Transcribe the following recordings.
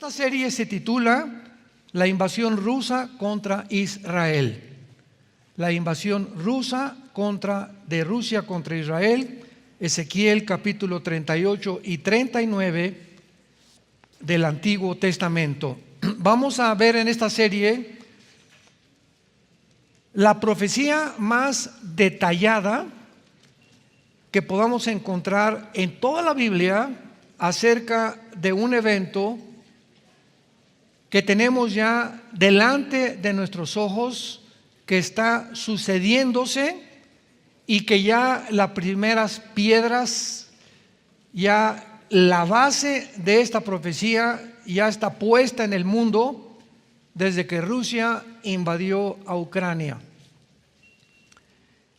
Esta serie se titula La invasión rusa contra Israel. La invasión de Rusia contra Israel, Ezequiel capítulo 38 y 39 del Antiguo Testamento. Vamos a ver en esta serie la profecía más detallada que podamos encontrar en toda la Biblia acerca de un evento que tenemos ya delante de nuestros ojos, que está sucediéndose y que ya las primeras piedras, ya la base de esta profecía ya está puesta en el mundo desde que Rusia invadió a Ucrania.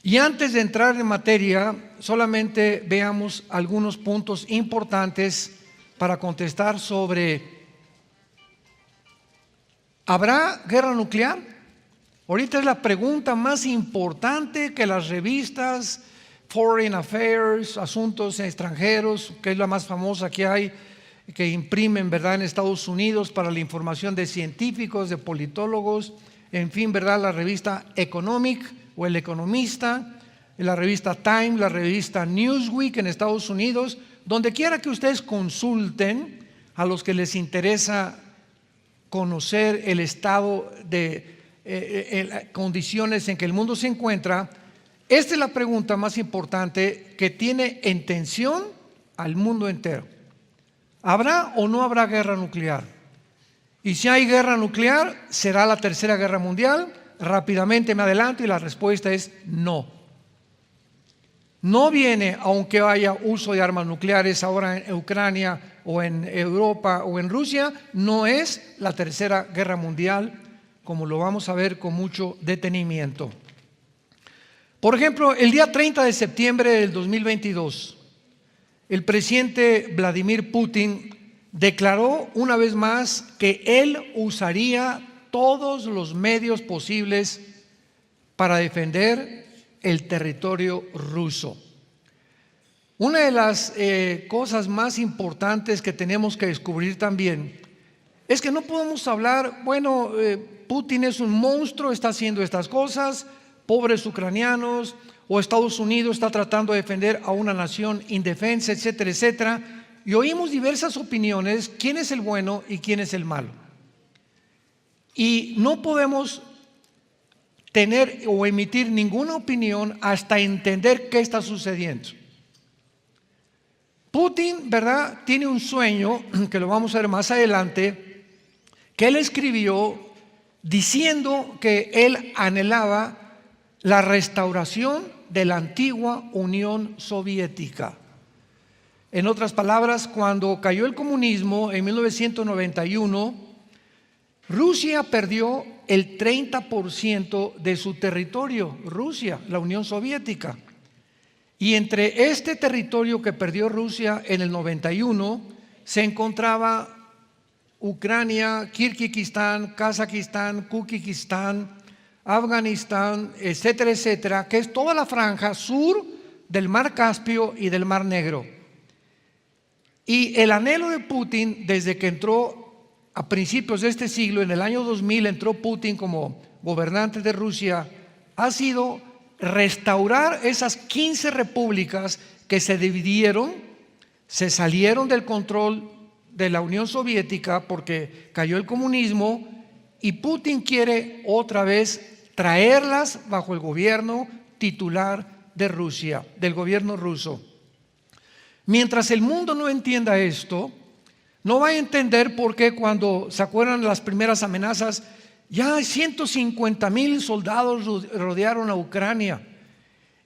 Y antes de entrar en materia, solamente veamos algunos puntos importantes para contestar sobre: ¿habrá guerra nuclear? Ahorita es la pregunta más importante que las revistas Foreign Affairs, Asuntos Extranjeros, que es la más famosa que hay, que imprimen, ¿verdad?, en Estados Unidos para la información de científicos, de politólogos, en fin, ¿verdad?, la revista Economic o El Economista, la revista Time, la revista Newsweek en Estados Unidos, donde quiera que ustedes consulten, a los que les interesa conocer el estado de condiciones en que el mundo se encuentra. Esta es la pregunta más importante que tiene en tensión al mundo entero: ¿habrá o no habrá guerra nuclear? Y si hay guerra nuclear, ¿será la tercera guerra mundial? Rápidamente me adelanto y la respuesta es no. No viene, aunque haya uso de armas nucleares ahora en Ucrania o en Europa o en Rusia, no es la tercera guerra mundial, como lo vamos a ver con mucho detenimiento. Por ejemplo, el día 30 de septiembre del 2022, el presidente Vladimir Putin declaró una vez más que él usaría todos los medios posibles para defender el territorio ruso. Una de las cosas más importantes que tenemos que descubrir también es que no podemos hablar, bueno, Putin es un monstruo, está haciendo estas cosas, pobres ucranianos, o Estados Unidos está tratando de defender a una nación indefensa, etcétera, etcétera. Y oímos diversas opiniones, quién es el bueno y quién es el malo. Y no podemos tener o emitir ninguna opinión hasta entender qué está sucediendo. Putin, ¿verdad?, tiene un sueño, que lo vamos a ver más adelante, que él escribió diciendo que él anhelaba la restauración de la antigua Unión Soviética. En otras palabras, cuando cayó el comunismo en 1991, Rusia perdió el 30% de su territorio, Rusia, la Unión Soviética. Y entre este territorio que perdió Rusia en el 91 se encontraba Ucrania, Kirguistán, Kazajistán, Kuzbekistán, Afganistán, etcétera, etcétera, que es toda la franja sur del Mar Caspio y del Mar Negro. Y el anhelo de Putin, desde que entró a principios de este siglo, en el año 2000 entró Putin como gobernante de Rusia, ha sido restaurar esas 15 repúblicas que se dividieron, se salieron del control de la Unión Soviética porque cayó el comunismo, y Putin quiere otra vez traerlas bajo el gobierno titular de Rusia, del gobierno ruso. Mientras el mundo no entienda esto, no va a entender por qué cuando se acuerdan las primeras amenazas, ya 150,000 soldados rodearon a Ucrania.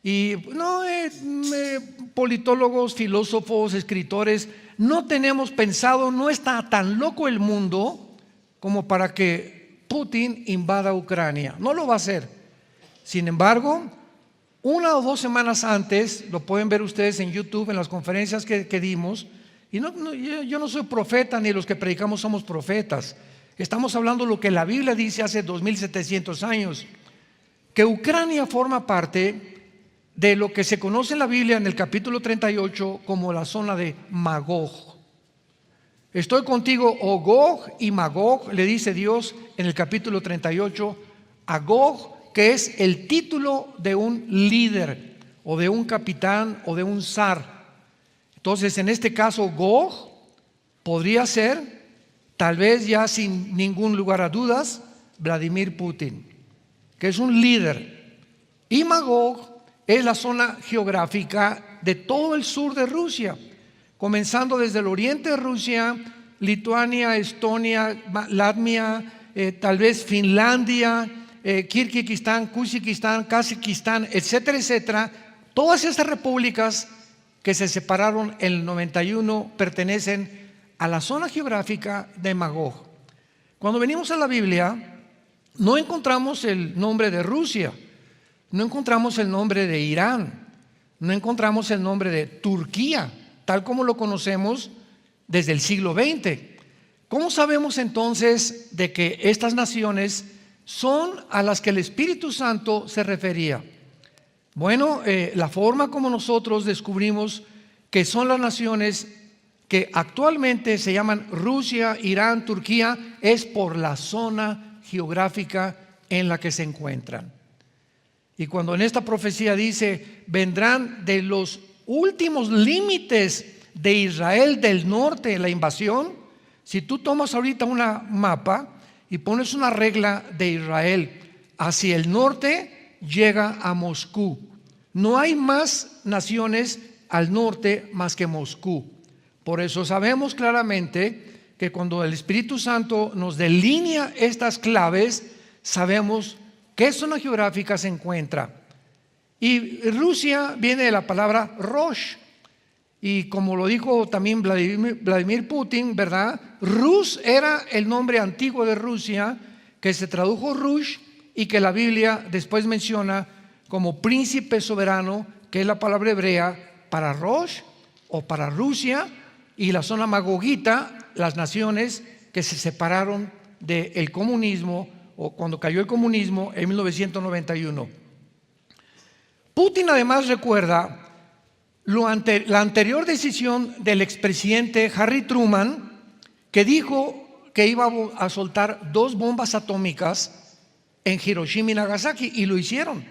Y no, politólogos, filósofos, escritores, no tenemos pensado, no está tan loco el mundo como para que Putin invada Ucrania. No lo va a hacer. Sin embargo, 1 o 2 semanas antes, lo pueden ver ustedes en YouTube, en las conferencias que dimos, y yo no soy profeta, ni los que predicamos somos profetas. Estamos hablando de lo que la Biblia dice hace 2700 años, que Ucrania forma parte de lo que se conoce en la Biblia en el capítulo 38 como la zona de Magog. Estoy contigo, oh Gog y Magog, le dice Dios en el capítulo 38 a Gog, que es el título de un líder o de un capitán o de un zar. Entonces, en este caso, Gog podría ser, tal vez ya sin ningún lugar a dudas, Vladimir Putin, que es un líder. Y Magog es la zona geográfica de todo el sur de Rusia, comenzando desde el oriente de Rusia, Lituania, Estonia, Latvia, tal vez Finlandia, Kirguistán, Kazajistán, Kazajistán, etcétera, etcétera. Todas estas repúblicas que se separaron en el 91 pertenecen a la zona geográfica de Magog. Cuando venimos a la Biblia, no encontramos el nombre de Rusia, no encontramos el nombre de Irán, no encontramos el nombre de Turquía, tal como lo conocemos desde el siglo XX. ¿Cómo sabemos entonces de que estas naciones son a las que el Espíritu Santo se refería? Bueno, la forma como nosotros descubrimos que son las naciones que actualmente se llaman Rusia, Irán, Turquía, es por la zona geográfica en la que se encuentran. Y cuando en esta profecía dice, vendrán de los últimos límites de Israel del norte, la invasión, si tú tomas ahorita una mapa y pones una regla de Israel hacia el norte, llega a Moscú. No hay más naciones al norte más que Moscú. Por eso sabemos claramente que cuando el Espíritu Santo nos delinea estas claves, sabemos qué zona geográfica se encuentra. Y Rusia viene de la palabra Rosh. Y como lo dijo también Vladimir Putin, ¿verdad? Rus era el nombre antiguo de Rusia, que se tradujo Rush y que la Biblia después menciona como príncipe soberano, que es la palabra hebrea para Rosh o para Rusia, y la zona magogita, las naciones que se separaron del comunismo o cuando cayó el comunismo en 1991. Putin además recuerda la anterior decisión del expresidente Harry Truman, que dijo que iba a soltar 2 bombas atómicas en Hiroshima y Nagasaki, y lo hicieron. En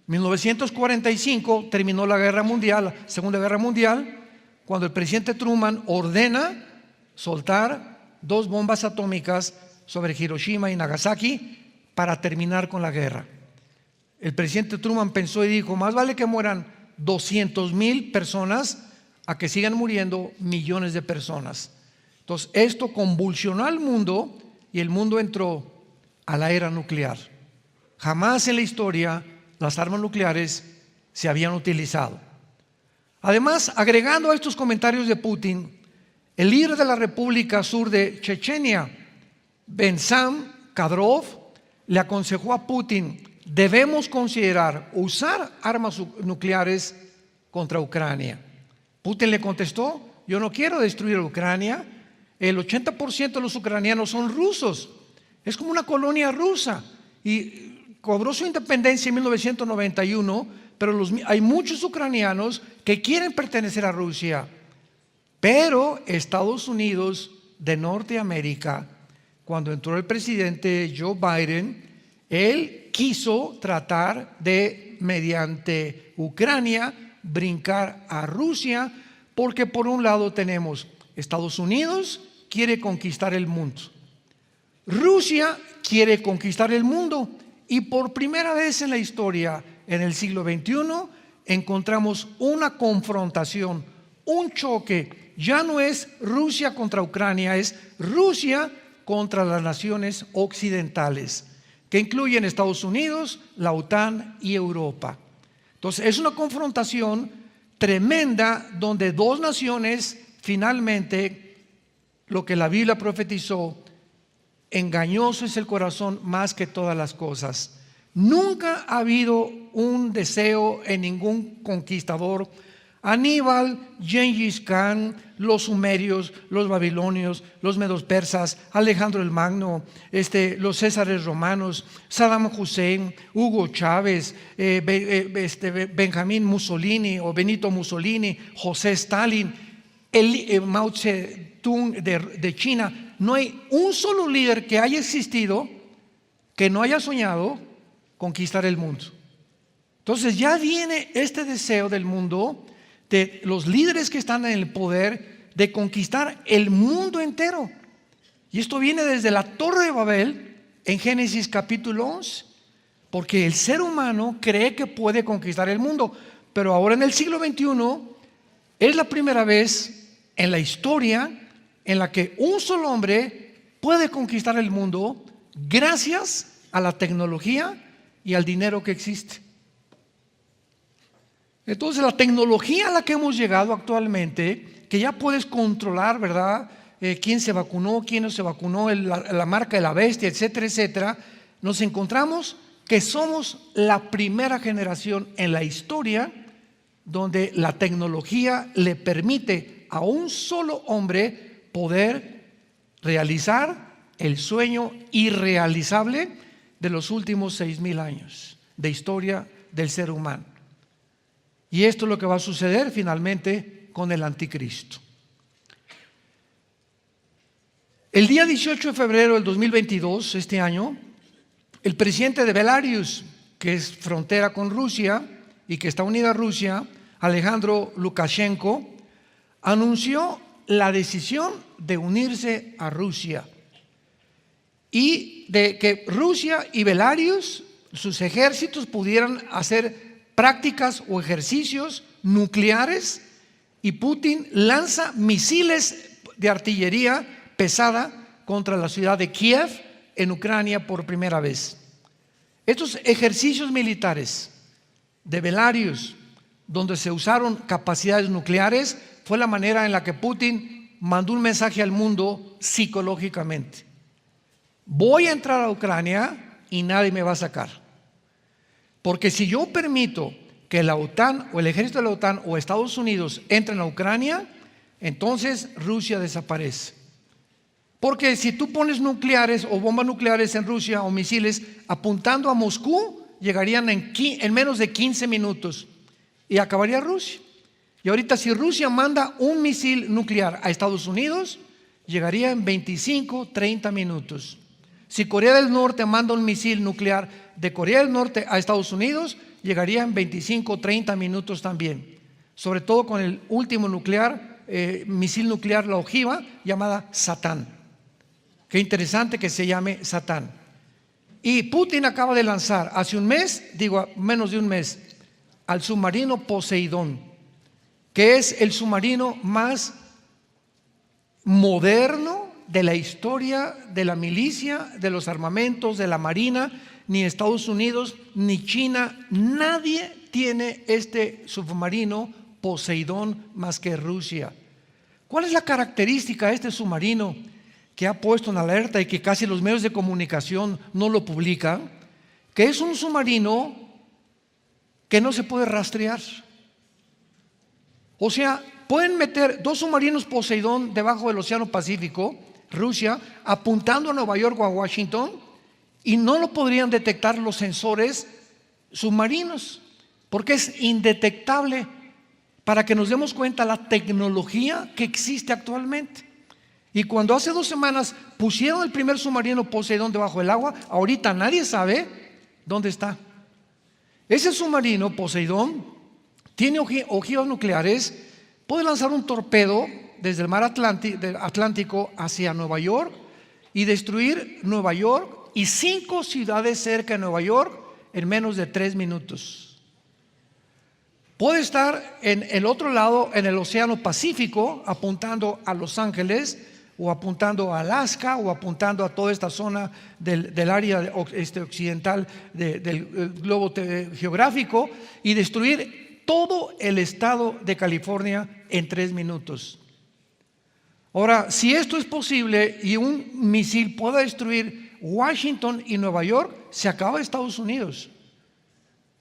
1945 terminó la guerra mundial, la Segunda Guerra Mundial, cuando el presidente Truman ordena soltar 2 bombas atómicas sobre Hiroshima y Nagasaki para terminar con la guerra. El presidente Truman pensó y dijo, más vale que mueran 200,000 personas a que sigan muriendo millones de personas. Entonces esto convulsionó al mundo y el mundo entró a la era nuclear. Jamás en la historia las armas nucleares se habían utilizado. Además, agregando a estos comentarios de Putin, el líder de la República Sur de Chechenia, Bensam Kadyrov, le aconsejó a Putin: debemos considerar usar armas nucleares contra Ucrania. Putin le contestó: yo no quiero destruir Ucrania. El 80% de los ucranianos son rusos. Es como una colonia rusa y cobró su independencia en 1991, pero hay muchos ucranianos que quieren pertenecer a Rusia. Pero Estados Unidos de Norteamérica, cuando entró el presidente Joe Biden, él quiso tratar de, mediante Ucrania, brincar a Rusia, porque por un lado tenemos Estados Unidos quiere conquistar el mundo, Rusia quiere conquistar el mundo, y por primera vez en la historia, en el siglo XXI, encontramos una confrontación, un choque. Ya no es Rusia contra Ucrania, es Rusia contra las naciones occidentales, que incluyen Estados Unidos, la OTAN y Europa. Entonces es una confrontación tremenda donde 2 naciones finalmente, lo que la Biblia profetizó, engañoso es el corazón más que todas las cosas. Nunca ha habido un deseo en ningún conquistador. Aníbal, Gengis Khan, los sumerios, los babilonios, los medos persas, Alejandro el Magno, los césares romanos, Saddam Hussein, Hugo Chávez, Benjamín Mussolini o Benito Mussolini, José Stalin, Mao Tung de China. No hay un solo líder que haya existido que no haya soñado conquistar el mundo. Entonces ya viene este deseo del mundo, de los líderes que están en el poder, de conquistar el mundo entero. Y esto viene desde la Torre de Babel en Génesis capítulo 11, porque el ser humano cree que puede conquistar el mundo. Pero ahora en el siglo XXI es la primera vez en la historia en la que un solo hombre puede conquistar el mundo gracias a la tecnología y al dinero que existe. Entonces la tecnología a la que hemos llegado actualmente, que ya puedes controlar, ¿verdad? Quién se vacunó, quién no se vacunó, la marca de la bestia, etcétera, etcétera. Nos encontramos que somos la primera generación en la historia donde la tecnología le permite a un solo hombre poder realizar el sueño irrealizable de los últimos 6,000 años de historia del ser humano. Y esto es lo que va a suceder finalmente con el anticristo. El día 18 de febrero del 2022, este año, el presidente de Belarus, que es frontera con Rusia y que está unida a Rusia, Alejandro Lukashenko, anunció la decisión de unirse a Rusia y de que Rusia y Belarus, sus ejércitos, pudieran hacer prácticas o ejercicios nucleares, y Putin lanza misiles de artillería pesada contra la ciudad de Kiev en Ucrania por primera vez. Estos ejercicios militares de Belarus, donde se usaron capacidades nucleares, fue la manera en la que Putin mandó un mensaje al mundo psicológicamente: voy a entrar a Ucrania y nadie me va a sacar. Porque si yo permito que la OTAN o el ejército de la OTAN o Estados Unidos entren a Ucrania, entonces Rusia desaparece. Porque si tú pones nucleares o bombas nucleares en Rusia o misiles apuntando a Moscú, llegarían en menos de 15 minutos y acabaría Rusia. Y ahorita si Rusia manda un misil nuclear a Estados Unidos, llegaría en 25, 30 minutos. Si Corea del Norte manda un misil nuclear de Corea del Norte a Estados Unidos, llegaría en 25, 30 minutos también. Sobre todo con el último misil nuclear, la ojiva, llamada Satán. Qué interesante que se llame Satán. Y Putin acaba de lanzar hace un mes, menos de un mes, al submarino Poseidón, que es el submarino más moderno de la historia de la milicia, de los armamentos, de la marina. Ni Estados Unidos ni China, nadie tiene este submarino Poseidón más que Rusia. ¿Cuál es la característica de este submarino que ha puesto en alerta y que casi los medios de comunicación no lo publican? Que es un submarino que no se puede rastrear. O sea, pueden meter 2 submarinos Poseidón debajo del Océano Pacífico, Rusia, apuntando a Nueva York o a Washington, y no lo podrían detectar los sensores submarinos, porque es indetectable, para que nos demos cuenta la tecnología que existe actualmente. Y cuando hace 2 semanas pusieron el primer submarino Poseidón debajo del agua, ahorita nadie sabe dónde está. Ese submarino Poseidón tiene ojivas nucleares, puede lanzar un torpedo desde el mar Atlántico hacia Nueva York y destruir Nueva York y 5 ciudades cerca de Nueva York en menos de 3 minutos. Puede estar en el otro lado, en el Océano Pacífico, apuntando a Los Ángeles, o apuntando a Alaska, o apuntando a toda esta zona del área occidental del globo geográfico, y destruir todo el estado de California en 3 minutos. Ahora, si esto es posible y un misil pueda destruir Washington y Nueva York, se acaba Estados Unidos,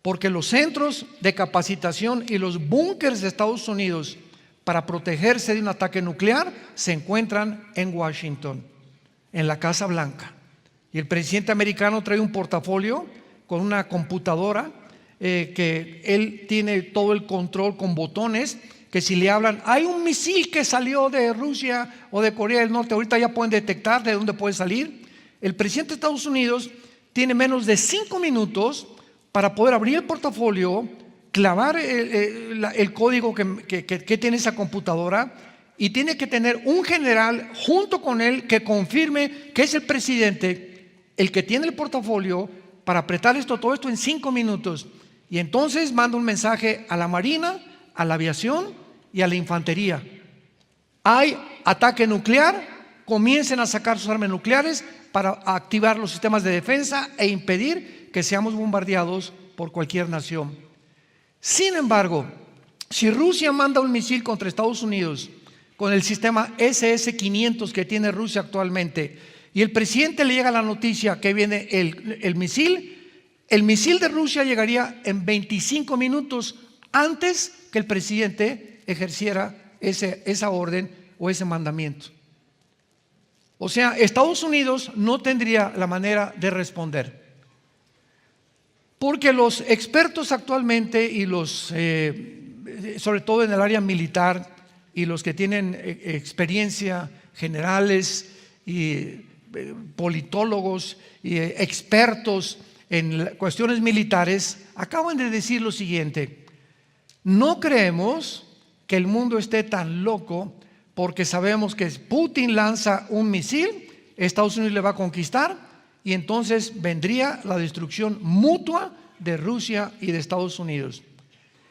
porque los centros de capacitación y los búnkers de Estados Unidos para protegerse de un ataque nuclear se encuentran en Washington, en la Casa Blanca. Y el presidente americano trae un portafolio con una computadora que él tiene todo el control con botones que si le hablan, hay un misil que salió de Rusia o de Corea del Norte, ahorita ya pueden detectar de dónde puede salir. El presidente de Estados Unidos tiene menos de 5 minutos para poder abrir el portafolio, clavar el código que tiene esa computadora, y tiene que tener un general junto con él que confirme que es el presidente el que tiene el portafolio para apretar todo esto en 5 minutos. Y entonces manda un mensaje a la Marina, a la aviación y a la infantería. Hay ataque nuclear, comiencen a sacar sus armas nucleares para activar los sistemas de defensa e impedir que seamos bombardeados por cualquier nación. Sin embargo, si Rusia manda un misil contra Estados Unidos con el sistema SS-500 que tiene Rusia actualmente, y el presidente le llega la noticia que viene el misil de Rusia llegaría en 25 minutos antes que el presidente ejerciera esa orden o ese mandamiento. O sea, Estados Unidos no tendría la manera de responder, porque los expertos actualmente y sobre todo en el área militar, y los que tienen experiencia, generales y politólogos y expertos en cuestiones militares, acaban de decir lo siguiente: no creemos que el mundo esté tan loco, porque sabemos que Putin lanza un misil, Estados Unidos le va a conquistar, y entonces vendría la destrucción mutua de Rusia y de Estados Unidos.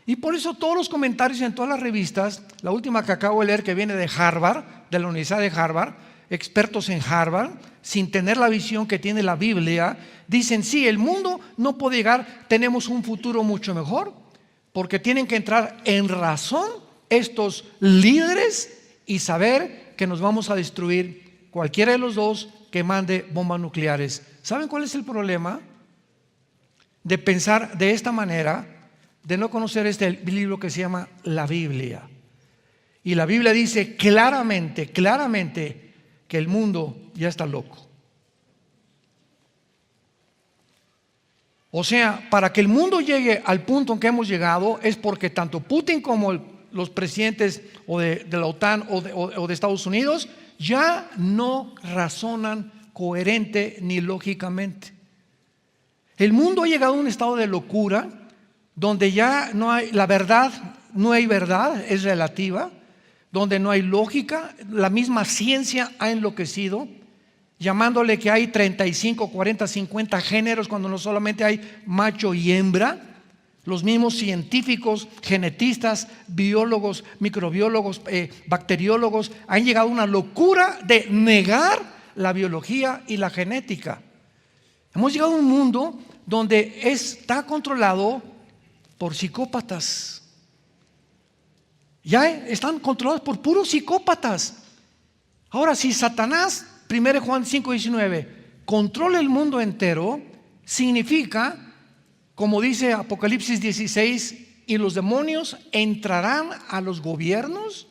Y por eso todos los comentarios en todas las revistas, la última que acabo de leer, que viene de Harvard, de la Universidad de Harvard, expertos en Harvard, sin tener la visión que tiene la Biblia, dicen: sí, el mundo no puede llegar, tenemos un futuro mucho mejor, porque tienen que entrar en razón estos líderes y saber que nos vamos a destruir cualquiera de los dos que mande bombas nucleares. ¿Saben cuál es el problema de pensar de esta manera, de no conocer este libro que se llama la Biblia? Y la Biblia dice claramente que el mundo ya está loco. O sea, para que el mundo llegue al punto en que hemos llegado es porque tanto Putin como los presidentes o de la OTAN o de Estados Unidos ya no razonan coherente ni lógicamente. El mundo ha llegado a un estado de locura donde ya no hay la verdad, no hay verdad, es relativa, donde no hay lógica. La misma ciencia ha enloquecido, llamándole que hay 35, 40, 50 géneros cuando no solamente hay macho y hembra. Los mismos científicos, genetistas, biólogos, microbiólogos, bacteriólogos han llegado a una locura de negar la biología y la genética. Hemos llegado a un mundo donde está controlado por psicópatas. Ya están controlados por puros psicópatas. Ahora, si Satanás, 1 Juan 5:19, controla el mundo entero, significa, como dice Apocalipsis 16, y los demonios entrarán a los gobiernos,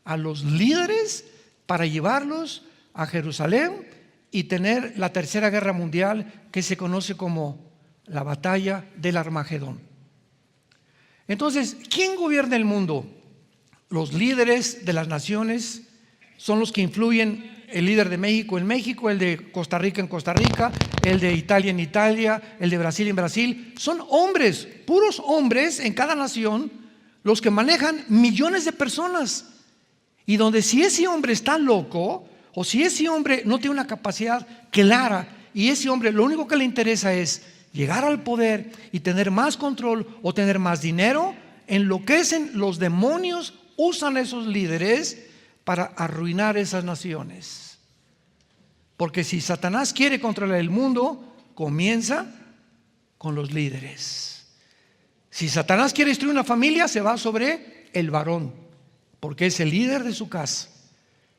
a los líderes, para llevarlos a Jerusalén y tener la tercera guerra mundial, que se conoce como la batalla del Armagedón. Entonces, ¿quién gobierna el mundo? Los líderes de las naciones son los que influyen. El líder de México en México, el de Costa Rica en Costa Rica, el de Italia en Italia, el de Brasil en Brasil. Son hombres, puros hombres en cada nación, los que manejan millones de personas. Y donde si ese hombre está loco, o si ese hombre no tiene una capacidad clara, y ese hombre lo único que le interesa es llegar al poder y tener más control o tener más dinero, enloquecen. Los demonios usan a esos líderes para arruinar esas naciones. Porque si Satanás quiere controlar el mundo, comienza con los líderes. Si Satanás quiere destruir una familia, se va sobre el varón, porque es el líder de su casa.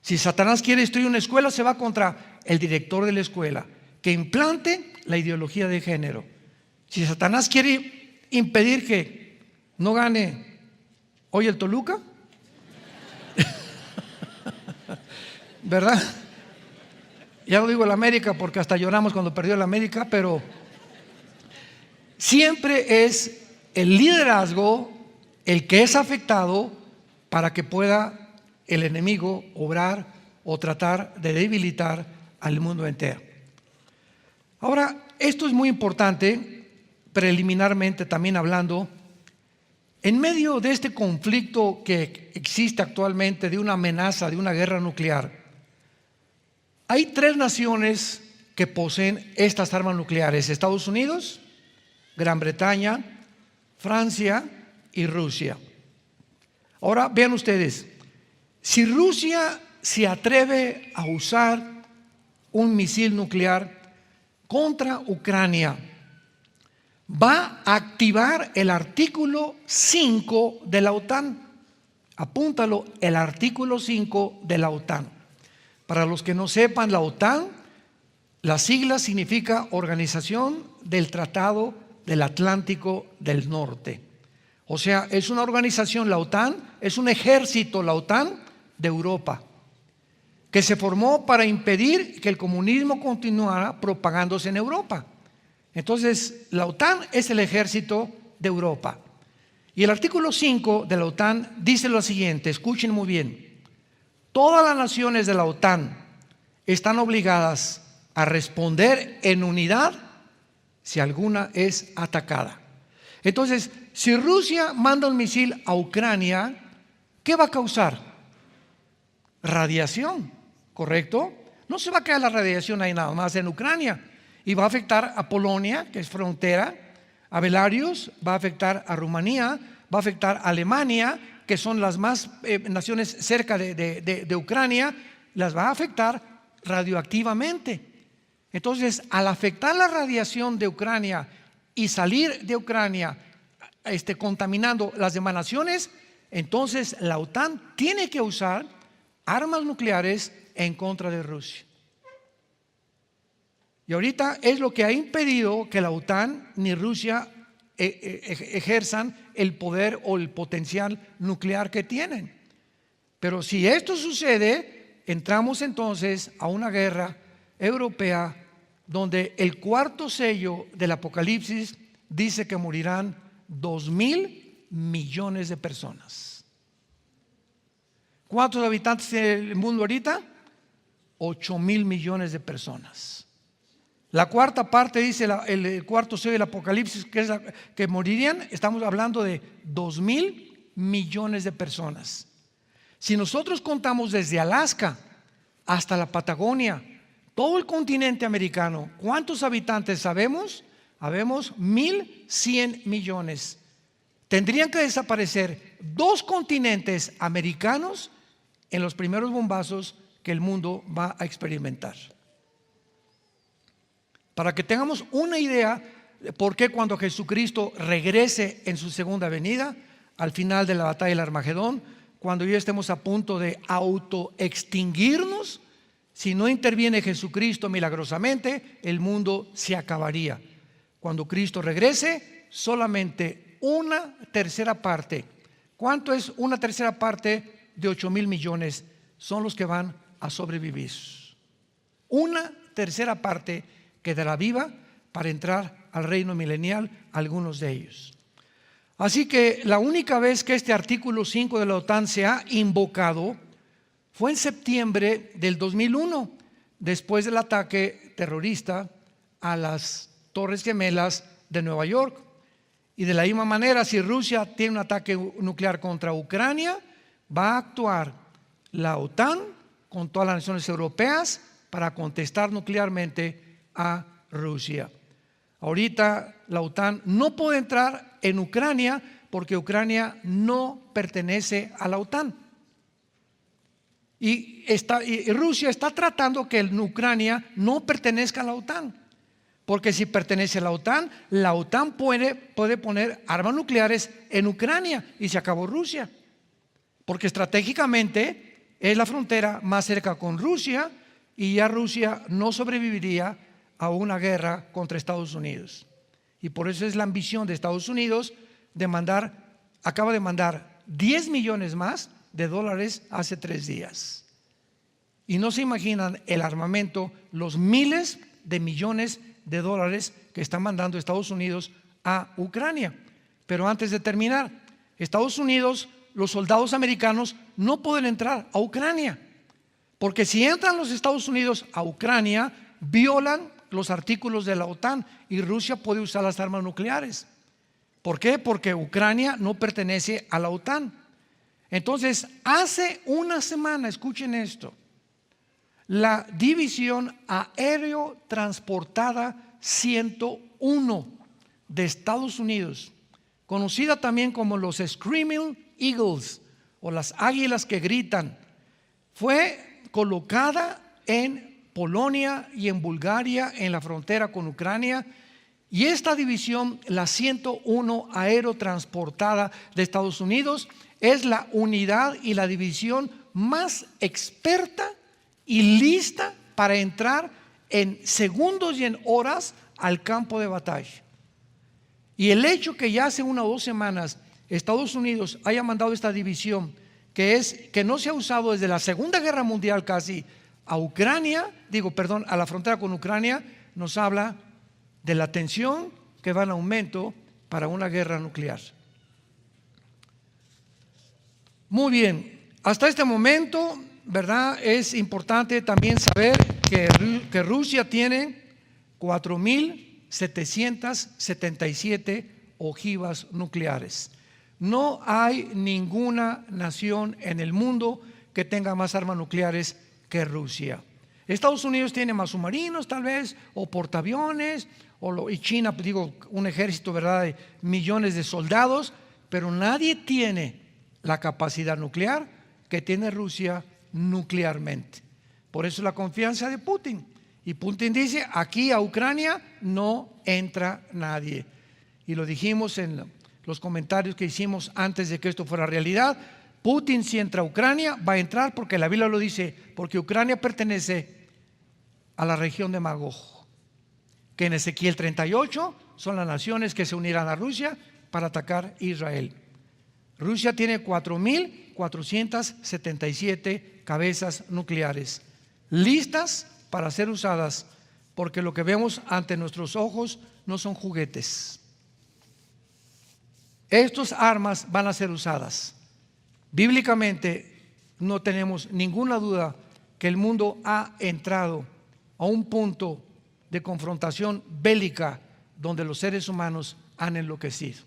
Si Satanás quiere destruir una escuela, se va contra el director de la escuela, que implante la ideología de género. Si Satanás quiere impedir que no gane hoy el Toluca, ¿verdad? Ya no digo el América porque hasta lloramos cuando perdió el América, pero siempre es el liderazgo el que es afectado para que pueda el enemigo obrar o tratar de debilitar al mundo entero. Ahora, esto es muy importante, preliminarmente también hablando. En medio de este conflicto que existe actualmente, de una amenaza, de una guerra nuclear, hay 3 naciones que poseen estas armas nucleares: Estados Unidos, Gran Bretaña, Francia y Rusia. Ahora vean ustedes, si Rusia se atreve a usar un misil nuclear contra Ucrania, va a activar el artículo 5 de la OTAN. Apúntalo, el artículo 5 de la OTAN. Para los que no sepan, la OTAN, la sigla significa Organización del Tratado del Atlántico del Norte. O sea, es una organización, la OTAN, es un ejército, la OTAN, de Europa, que se formó para impedir que el comunismo continuara propagándose en Europa. Entonces, la OTAN es el ejército de Europa. Y el artículo 5 de la OTAN dice lo siguiente, escuchen muy bien: todas las naciones de la OTAN están obligadas a responder en unidad si alguna es atacada. Entonces, si Rusia manda un misil a Ucrania, ¿qué va a causar? Radiación, ¿correcto? No se va a quedar la radiación ahí nada más en Ucrania, y va a afectar a Polonia, que es frontera, a Belarus, va a afectar a Rumanía, va a afectar a Alemania, que son las más naciones cerca de Ucrania, las va a afectar radioactivamente. Entonces, al afectar la radiación de Ucrania y salir de Ucrania contaminando las demás naciones, entonces la OTAN tiene que usar armas nucleares en contra de Rusia. Y ahorita es lo que ha impedido que la OTAN ni Rusia ejerzan el poder o el potencial nuclear que tienen. Pero si esto sucede, entramos entonces a una guerra europea donde el 4º sello del Apocalipsis dice que morirán 2,000 millones de personas. ¿Cuántos habitantes tiene el mundo ahorita? 8,000 millones de personas. La 4ª parte dice el 4º sello del Apocalipsis que morirían. Estamos hablando de 2,000 millones de personas. Si nosotros contamos desde Alaska hasta la Patagonia, todo el continente americano, ¿cuántos habitantes sabemos? Habemos 1,100 millones. Tendrían que desaparecer 2 continentes americanos en los primeros bombazos que el mundo va a experimentar. Para que tengamos una idea de por qué cuando Jesucristo regrese en su segunda venida, al final de la batalla del Armagedón, cuando ya estemos a punto de autoextinguirnos, si no interviene Jesucristo milagrosamente, el mundo se acabaría. Cuando Cristo regrese, solamente 1/3 parte. ¿Cuánto es 1/3 parte de 8,000 millones? Son los que van a sobrevivir. 1/3 parte quedará viva para entrar al reino milenial, algunos de ellos. Así que la única vez que este artículo 5 de la OTAN se ha invocado fue en septiembre del 2001, después del ataque terrorista a las Torres Gemelas de Nueva York. Y de la misma manera, si Rusia tiene un ataque nuclear contra Ucrania, va a actuar la OTAN con todas las naciones europeas para contestar nuclearmente a Rusia. Ahorita la OTAN no puede entrar en Ucrania porque Ucrania no pertenece a la OTAN. Y Rusia está tratando que Ucrania no pertenezca a la OTAN, porque si pertenece a la OTAN puede poner armas nucleares en Ucrania y se acabó Rusia, porque estratégicamente es la frontera más cerca con Rusia y ya Rusia no sobreviviría a una guerra contra Estados Unidos. Y por eso es la ambición de Estados Unidos acaba de mandar 10 millones más de dólares hace 3 días. Y no se imaginan el armamento, los miles de millones de dólares que está mandando Estados Unidos a Ucrania. Pero antes de terminar, Estados Unidos los soldados americanos no pueden entrar a Ucrania, porque si entran los Estados Unidos a Ucrania, violan los artículos de la OTAN y Rusia puede usar las armas nucleares. ¿Por qué? Porque Ucrania no pertenece a la OTAN. Entonces, hace una semana, escuchen esto, la División Aéreo Transportada 101 de Estados Unidos, conocida también como los Screaming Eagles o las águilas que gritan, fue colocada en Polonia y en Bulgaria, en la frontera con Ucrania. Y esta división, la 101 Aerotransportada de Estados Unidos, es la unidad y la división más experta y lista para entrar en segundos y en horas al campo de batalla. Y el hecho que ya hace 1 o 2 semanas Estados Unidos haya mandado esta división, que no se ha usado desde la Segunda Guerra Mundial casi, a Ucrania, a la frontera con Ucrania, nos habla de la tensión que va en aumento para una guerra nuclear. Muy bien, hasta este momento, ¿verdad? Es importante también saber que Rusia tiene 4.777 ojivas nucleares. No hay ninguna nación en el mundo que tenga más armas nucleares que Rusia. Estados Unidos tiene más submarinos tal vez, o portaaviones, y China, un ejército, ¿verdad?, de millones de soldados, pero nadie tiene la capacidad nuclear que tiene Rusia nuclearmente. Por eso la confianza de Putin. Y Putin dice, aquí a Ucrania no entra nadie. Y lo dijimos en los comentarios que hicimos antes de que esto fuera realidad. Putin, si entra a Ucrania, va a entrar porque la Biblia lo dice, porque Ucrania pertenece a la región de Magog, que en Ezequiel 38 son las naciones que se unirán a Rusia para atacar Israel. Rusia tiene 4.477 cabezas nucleares listas para ser usadas, porque lo que vemos ante nuestros ojos no son juguetes. Estas armas van a ser usadas. Bíblicamente no tenemos ninguna duda que el mundo ha entrado a un punto de confrontación bélica donde los seres humanos han enloquecido.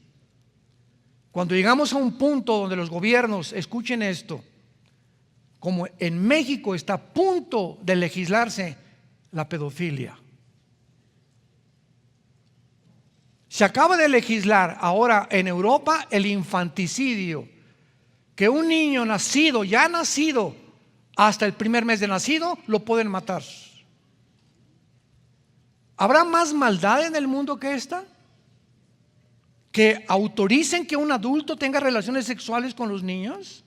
Cuando llegamos a un punto donde los gobiernos, escuchen esto, como en México está a punto de legislarse la pedofilia. Se acaba de legislar ahora en Europa el infanticidio, que un niño nacido, ya nacido, hasta el primer mes de nacido, lo pueden matar. ¿Habrá más maldad en el mundo que esta? ¿Que autoricen que un adulto tenga relaciones sexuales con los niños?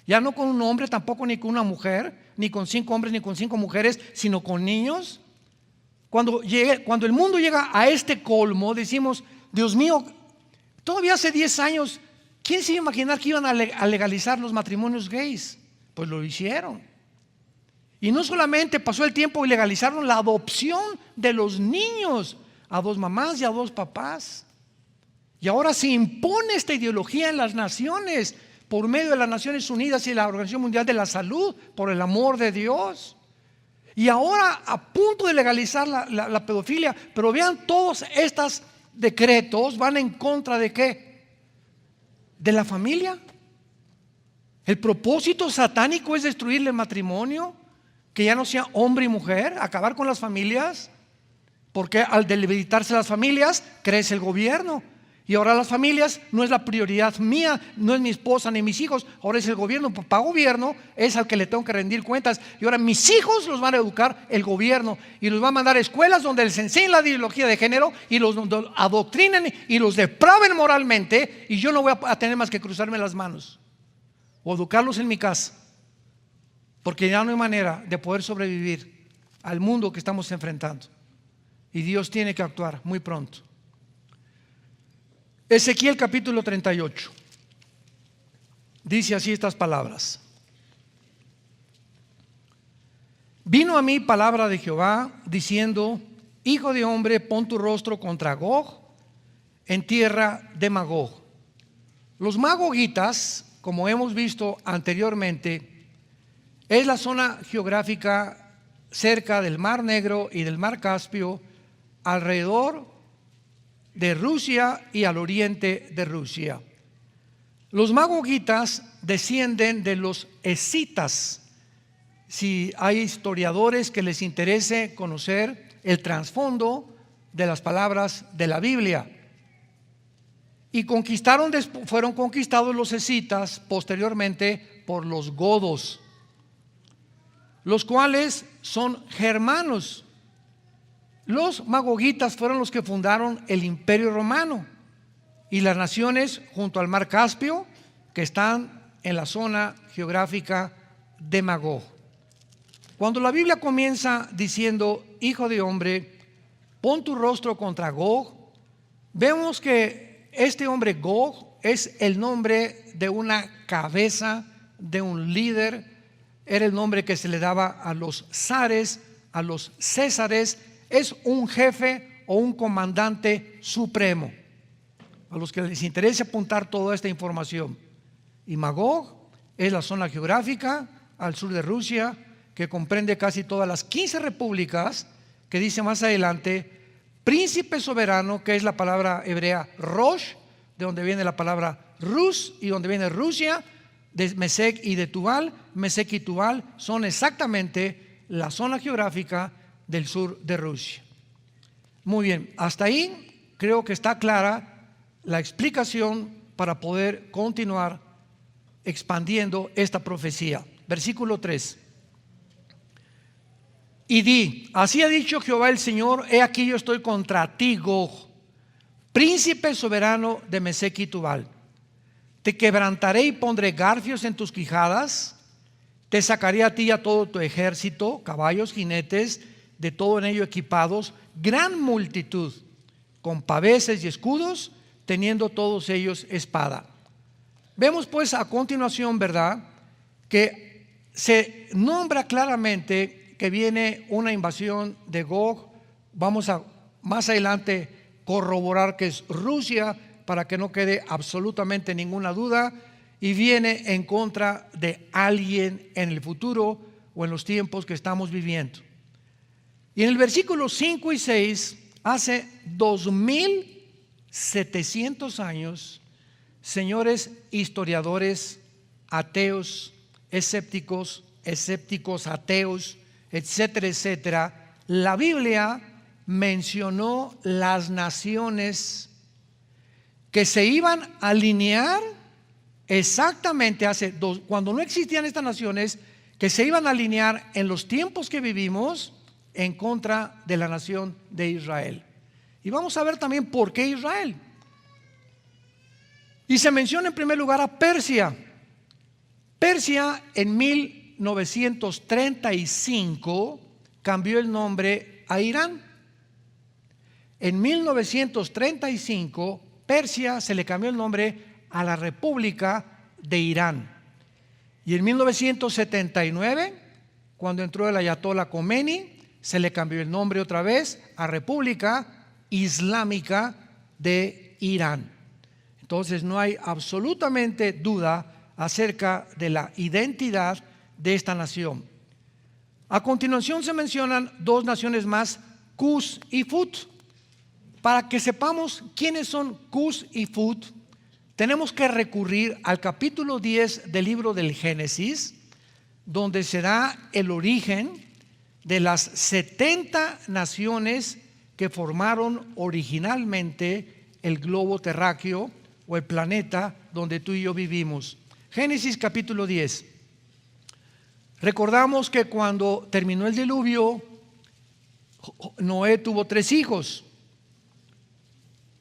Ya no con un hombre, tampoco ni con una mujer, ni con 5 hombres, ni con 5 mujeres, sino con niños. Cuando el mundo llega a este colmo, decimos, Dios mío, todavía hace 10 años, ¿quién se iba a imaginar que iban a legalizar los matrimonios gays? Pues lo hicieron. Y no solamente pasó el tiempo y legalizaron la adopción de los niños a 2 mamás y a 2 papás. Y ahora se impone esta ideología en las naciones por medio de las Naciones Unidas y la Organización Mundial de la Salud, por el amor de Dios. Y ahora a punto de legalizar la pedofilia, pero vean, todos estos decretos van en contra de ¿qué? De la familia. El propósito satánico es destruir el matrimonio, que ya no sea hombre y mujer, acabar con las familias, porque al debilitarse las familias crece el gobierno. Y ahora las familias no es la prioridad mía, no es mi esposa ni mis hijos, ahora es el gobierno. Para gobierno es al que le tengo que rendir cuentas. Y ahora mis hijos los van a educar el gobierno y los va a mandar a escuelas donde les enseñen la ideología de género y los adoctrinen y los depraven moralmente, y yo no voy a tener más que cruzarme las manos o educarlos en mi casa, porque ya no hay manera de poder sobrevivir al mundo que estamos enfrentando, y Dios tiene que actuar muy pronto. Ezequiel capítulo 38 dice así estas palabras: vino a mí palabra de Jehová diciendo, hijo de hombre, pon tu rostro contra Gog en tierra de Magog. Los magogitas como hemos visto anteriormente, es la zona geográfica cerca del Mar Negro y del Mar Caspio, alrededor de Rusia y al oriente de Rusia. Los magogitas descienden de los escitas. Si hay historiadores que les interese conocer el trasfondo de las palabras de la Biblia. Y fueron conquistados los escitas posteriormente por los godos, los cuales son germanos. Los magogitas fueron los que fundaron el Imperio Romano y las naciones junto al Mar Caspio, que están en la zona geográfica de Magog. Cuando la Biblia comienza diciendo: hijo de hombre, pon tu rostro contra Gog, vemos que este hombre Gog es el nombre de una cabeza, de un líder. Era el nombre que se le daba a los zares, a los césares. Es un jefe o un comandante supremo, a los que les interesa apuntar toda esta información. Y Magog es la zona geográfica al sur de Rusia, que comprende casi todas las 15 repúblicas, que dice más adelante príncipe soberano, que es la palabra hebrea Rosh, de donde viene la palabra Rus y donde viene Rusia, de Mesec y de Tubal. Mesec y Tubal son exactamente la zona geográfica del sur de Rusia. Muy bien, hasta ahí creo que está clara la explicación para poder continuar expandiendo esta profecía. Versículo 3. Y di: así ha dicho Jehová el Señor, he aquí yo estoy contra ti, Gog, príncipe soberano de Mesec y Tubal. Te quebrantaré y pondré garfios en tus quijadas, te sacaré a ti y a todo tu ejército, caballos, jinetes, de todo en ello equipados, gran multitud, con paveses y escudos, teniendo todos ellos espada. Vemos pues a continuación, ¿verdad?, que se nombra claramente que viene una invasión de Gog. Vamos a más adelante corroborar que es Rusia, para que no quede absolutamente ninguna duda, y viene en contra de alguien en el futuro o en los tiempos que estamos viviendo. Y en el versículo 5 y 6, hace 2700 años, señores historiadores, ateos, escépticos, ateos, etcétera, etcétera, la Biblia mencionó las naciones que se iban a alinear exactamente cuando no existían estas naciones, que se iban a alinear en los tiempos que vivimos en contra de la nación de Israel. Y vamos a ver también por qué Israel. Y se menciona en primer lugar a Persia. Persia en 1935 cambió el nombre a Irán. En 1935 Persia se le cambió el nombre a la República de Irán. Y en 1979, cuando entró el Ayatollah Khomeini, se le cambió el nombre otra vez a República Islámica de Irán. Entonces no hay absolutamente duda acerca de la identidad de esta nación. A continuación se mencionan dos naciones más, Cus y Fut. Para que sepamos quiénes son Cus y Fut, tenemos que recurrir al capítulo 10 del libro del Génesis, donde se da el origen de las 70 naciones que formaron originalmente el globo terráqueo o el planeta donde tú y yo vivimos. Génesis capítulo 10. Recordamos que cuando terminó el diluvio, Noé tuvo 3 hijos,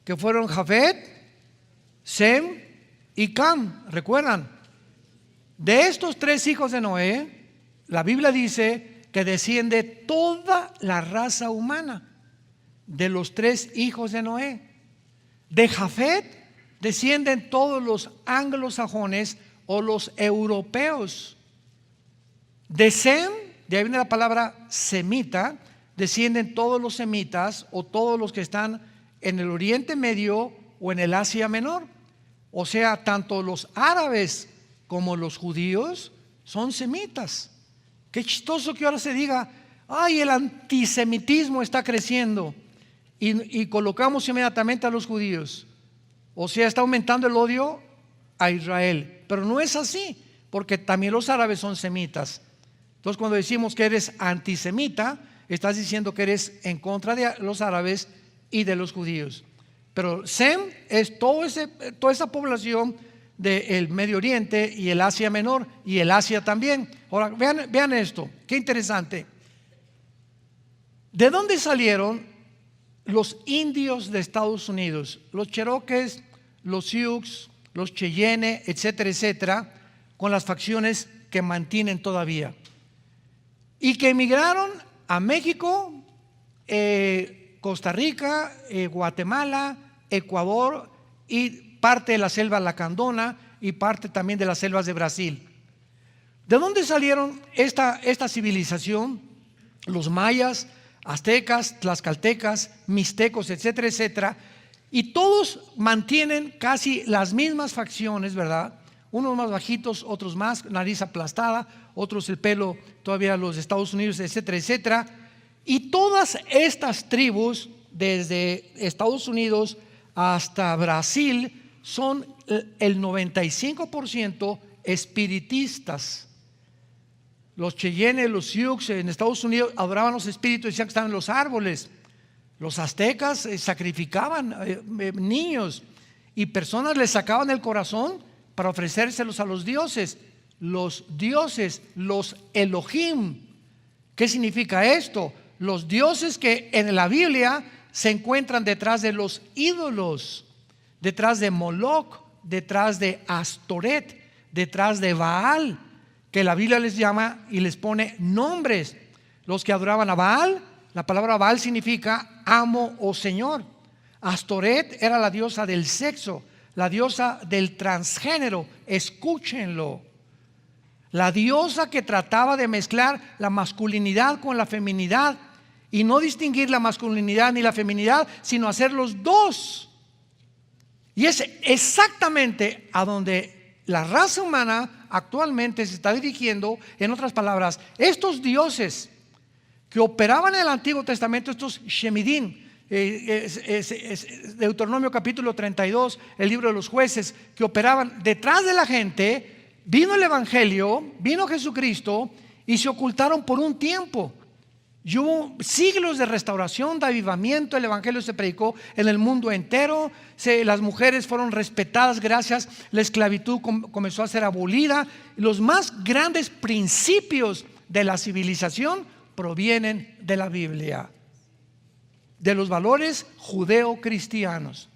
que fueron Jafet, Sem y Cam. ¿Recuerdan? De estos 3 hijos de Noé, la Biblia dice que desciende toda la raza humana de los 3 hijos de Noé. De Jafet descienden todos los anglosajones o los europeos. De Sem, de ahí viene la palabra semita, descienden todos los semitas o todos los que están en el Oriente Medio o en el Asia Menor. O sea, tanto los árabes como los judíos, son semitas. Qué chistoso que ahora se diga, ay, el antisemitismo está creciendo, y colocamos inmediatamente a los judíos. O sea, está aumentando el odio a Israel. Pero no es así, porque también los árabes son semitas. Entonces, cuando decimos que eres antisemita, estás diciendo que eres en contra de los árabes y de los judíos. Pero Sem es toda esa población del Medio Oriente y el Asia Menor y el Asia también. Ahora, vean esto, qué interesante. ¿De dónde salieron los indios de Estados Unidos? Los Cherokees, los Sioux, los Cheyenne, etcétera, etcétera, con las facciones que mantienen todavía, y que emigraron a México, Costa Rica, Guatemala, Ecuador y parte de la selva lacandona y parte también de las selvas de Brasil. ¿De dónde salieron esta civilización? Los mayas, aztecas, tlaxcaltecas, mixtecos, etcétera, etcétera, y todos mantienen casi las mismas facciones, ¿verdad? Unos más bajitos, otros más, nariz aplastada, otros el pelo todavía los Estados Unidos, etcétera, etcétera. Y todas estas tribus, desde Estados Unidos hasta Brasil, son el 95% espiritistas. Los Cheyenne, los Sioux en Estados Unidos adoraban los espíritus, decían que estaban en los árboles. Los aztecas sacrificaban niños, y personas les sacaban el corazón para ofrecérselos a los dioses. Los dioses, los Elohim. ¿Qué significa esto? Los dioses que en la Biblia se encuentran detrás de los ídolos, detrás de Moloch, detrás de Astoret, detrás de Baal, que la Biblia les llama y les pone nombres. Los que adoraban a Baal, la palabra Baal significa amo o señor. Astoret era la diosa del sexo, la diosa del transgénero. Escúchenlo. La diosa que trataba de mezclar la masculinidad con la feminidad, y no distinguir la masculinidad ni la feminidad, sino hacer los dos. Y es exactamente a donde la raza humana actualmente se está dirigiendo. En otras palabras, estos dioses que operaban en el Antiguo Testamento, estos Shemidim, Deuteronomio capítulo 32, el libro de los jueces, que operaban detrás de la gente, vino el Evangelio, vino Jesucristo, y se ocultaron por un tiempo. Y hubo siglos de restauración, de avivamiento. El Evangelio se predicó en el mundo entero. Las mujeres fueron respetadas gracias. La esclavitud comenzó a ser abolida. Los más grandes principios de la civilización provienen de la Biblia, de los valores judeo-cristianos.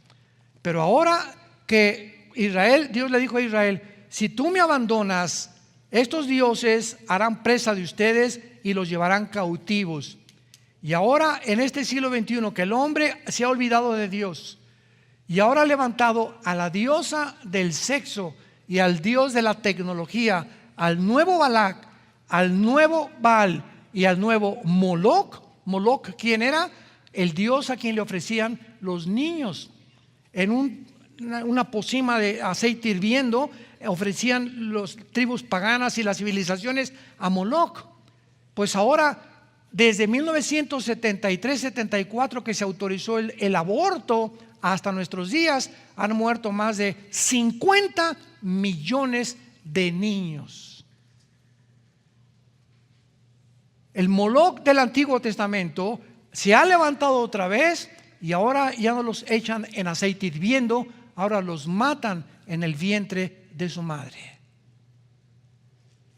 Pero ahora que Israel, Dios le dijo a Israel: si tú me abandonas, estos dioses harán presa de ustedes y los llevarán cautivos. Y ahora, en este siglo XXI, que el hombre se ha olvidado de Dios y ahora ha levantado a la diosa del sexo y al dios de la tecnología, al nuevo Balac, al nuevo Baal y al nuevo Moloch. Moloch, ¿quién era? El dios a quien le ofrecían los niños. En una pocima de aceite hirviendo ofrecían las tribus paganas y las civilizaciones a Moloch. Pues ahora, desde 1973-74, que se autorizó el aborto, hasta nuestros días, han muerto más de 50 millones de niños. El Moloch del Antiguo Testamento se ha levantado otra vez, y ahora ya no los echan en aceite hirviendo, ahora los matan en el vientre de su madre.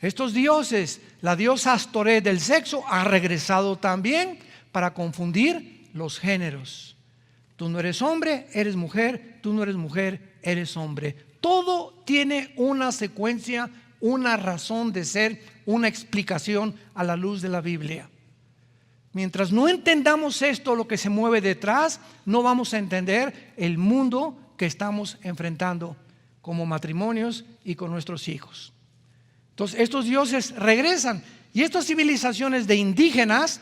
Estos dioses, la diosa Astoret del sexo, ha regresado también para confundir los géneros. Tú no eres hombre, eres mujer. Tú no eres mujer, eres hombre. Todo tiene una secuencia, una razón de ser, una explicación a la luz de la Biblia. Mientras no entendamos esto, lo que se mueve detrás, no vamos a entender el mundo que estamos enfrentando como matrimonios y con nuestros hijos. Entonces estos dioses regresan, y estas civilizaciones de indígenas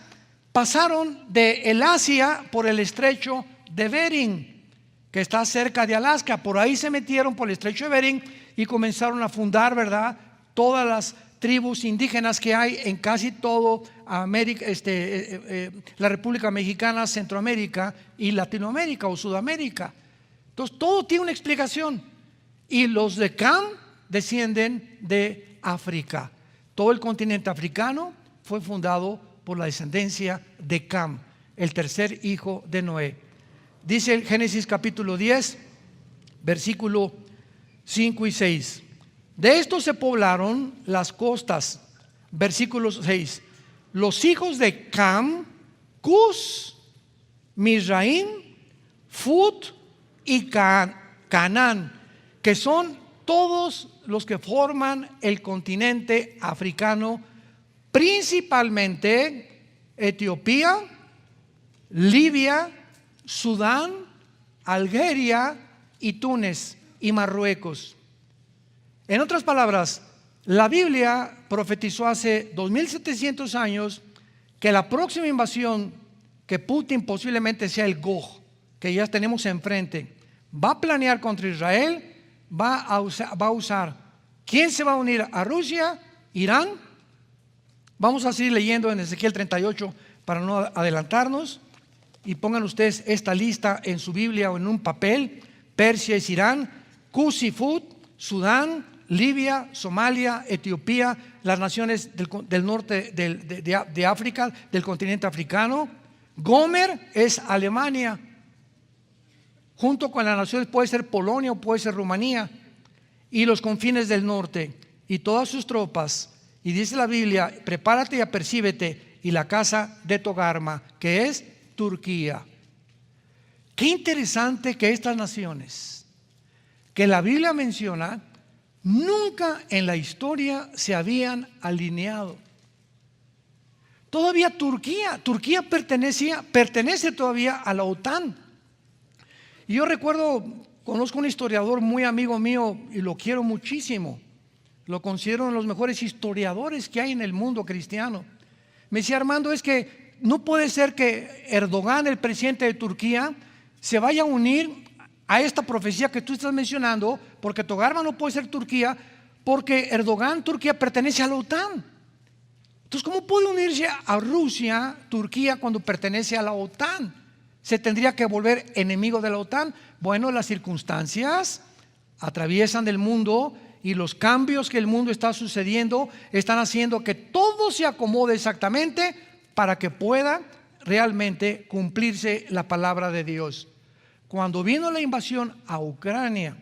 pasaron de el Asia por el estrecho de Bering, que está cerca de Alaska. Por ahí se metieron por el estrecho de Bering y comenzaron a fundar, ¿verdad?, todas las tribus indígenas que hay en casi todo América, la República Mexicana, Centroamérica y Latinoamérica o Sudamérica. Entonces todo tiene una explicación. Y los de Cam descienden de África. Todo el continente africano fue fundado por la descendencia de Cam, el tercer hijo de Noé. Dice el Génesis capítulo 10, versículo 5 y 6. De esto se poblaron las costas. Versículo 6. Los hijos de Cam, Cus, Mizraim, Fut y Canaán, que son todos los que forman el continente africano, principalmente Etiopía, Libia, Sudán, Algeria y Túnez y Marruecos. En otras palabras, la Biblia profetizó hace 2700 años que la próxima invasión, que Putin posiblemente sea el Gog, que ya tenemos enfrente, va a planear contra Israel, va a usar. ¿Quién se va a unir a Rusia? Irán. Vamos a seguir leyendo en Ezequiel 38 para no adelantarnos. Y pongan ustedes esta lista en su Biblia o en un papel. Persia es Irán, Cus y Fut, Sudán, Libia, Somalia, Etiopía, las naciones del norte de África, del continente africano. Gomer es Alemania, junto con las naciones, puede ser Polonia o puede ser Rumanía, y los confines del norte y todas sus tropas. Y dice la Biblia: prepárate y apercíbete, y la casa de Togarma, que es Turquía. Qué interesante que estas naciones que la Biblia menciona nunca en la historia se habían alineado. Todavía Turquía pertenece todavía a la OTAN. Y yo recuerdo, conozco un historiador muy amigo mío y lo quiero muchísimo. Lo considero uno de los mejores historiadores que hay en el mundo cristiano. Me decía: Armando, es que no puede ser que Erdogan, el presidente de Turquía, se vaya a unir a esta profecía que tú estás mencionando, porque Togarma no puede ser Turquía, porque Erdogan, Turquía, pertenece a la OTAN. Entonces, ¿cómo puede unirse a Rusia, Turquía, cuando pertenece a la OTAN? ¿Se tendría que volver enemigo de la OTAN? Bueno, las circunstancias atraviesan el mundo y los cambios que el mundo está sucediendo están haciendo que todo se acomode exactamente para que pueda realmente cumplirse la palabra de Dios. Cuando vino la invasión a Ucrania,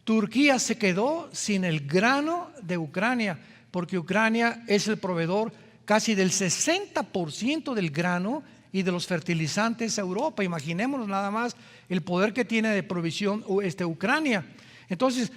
Turquía se quedó sin el grano de Ucrania, porque Ucrania es el proveedor casi del 60% del grano y de los fertilizantes a Europa. Imaginémonos nada más el poder que tiene de provisión Ucrania. Entonces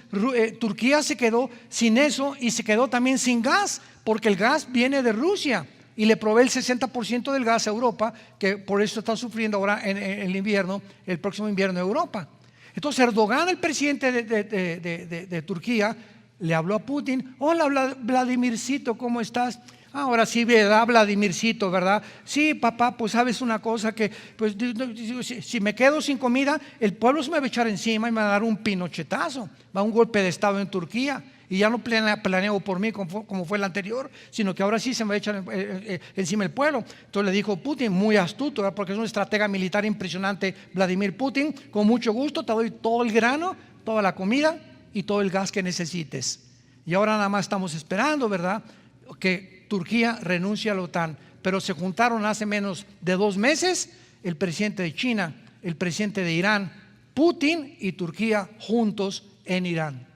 Turquía se quedó sin eso y se quedó también sin gas, porque el gas viene de Rusia y le provee el 60% del gas a Europa, que por eso está sufriendo ahora en el invierno, el próximo invierno de Europa. Entonces Erdogan, el presidente de Turquía, le habló a Putin: hola Vladimircito, ¿cómo estás? Ahora sí, ¿verdad, Vladimircito, verdad? Sí, papá, pues sabes una cosa, que pues si me quedo sin comida, el pueblo se me va a echar encima y me va a dar un pinochetazo, va a un golpe de estado en Turquía. Y ya no planeo por mí como fue el anterior, sino que ahora sí se me va a echar encima el pueblo. Entonces le dijo Putin, muy astuto, ¿verdad?, porque es un estratega militar impresionante, Vladimir Putin: con mucho gusto te doy todo el grano, toda la comida y todo el gas que necesites. Y ahora nada más estamos esperando, ¿verdad?, que Turquía renuncie a la OTAN. Pero se juntaron hace menos de 2 meses el presidente de China, el presidente de Irán, Putin y Turquía juntos en Irán,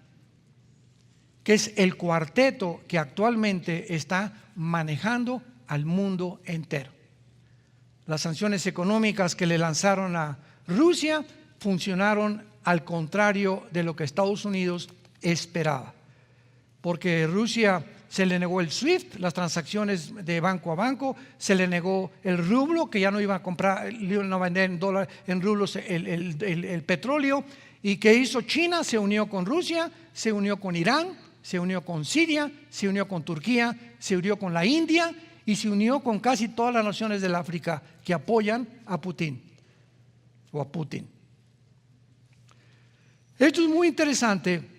que es el cuarteto que actualmente está manejando al mundo entero. Las sanciones económicas que le lanzaron a Rusia funcionaron al contrario de lo que Estados Unidos esperaba, porque Rusia se le negó el SWIFT, las transacciones de banco a banco, se le negó el rublo, que ya no iba a comprar, no va a vender en rublos el petróleo. ¿Y qué hizo China? Se unió con Rusia, se unió con Irán, se unió con Siria, se unió con Turquía, se unió con la India y se unió con casi todas las naciones del África que apoyan a Putin o a Putin. Esto es muy interesante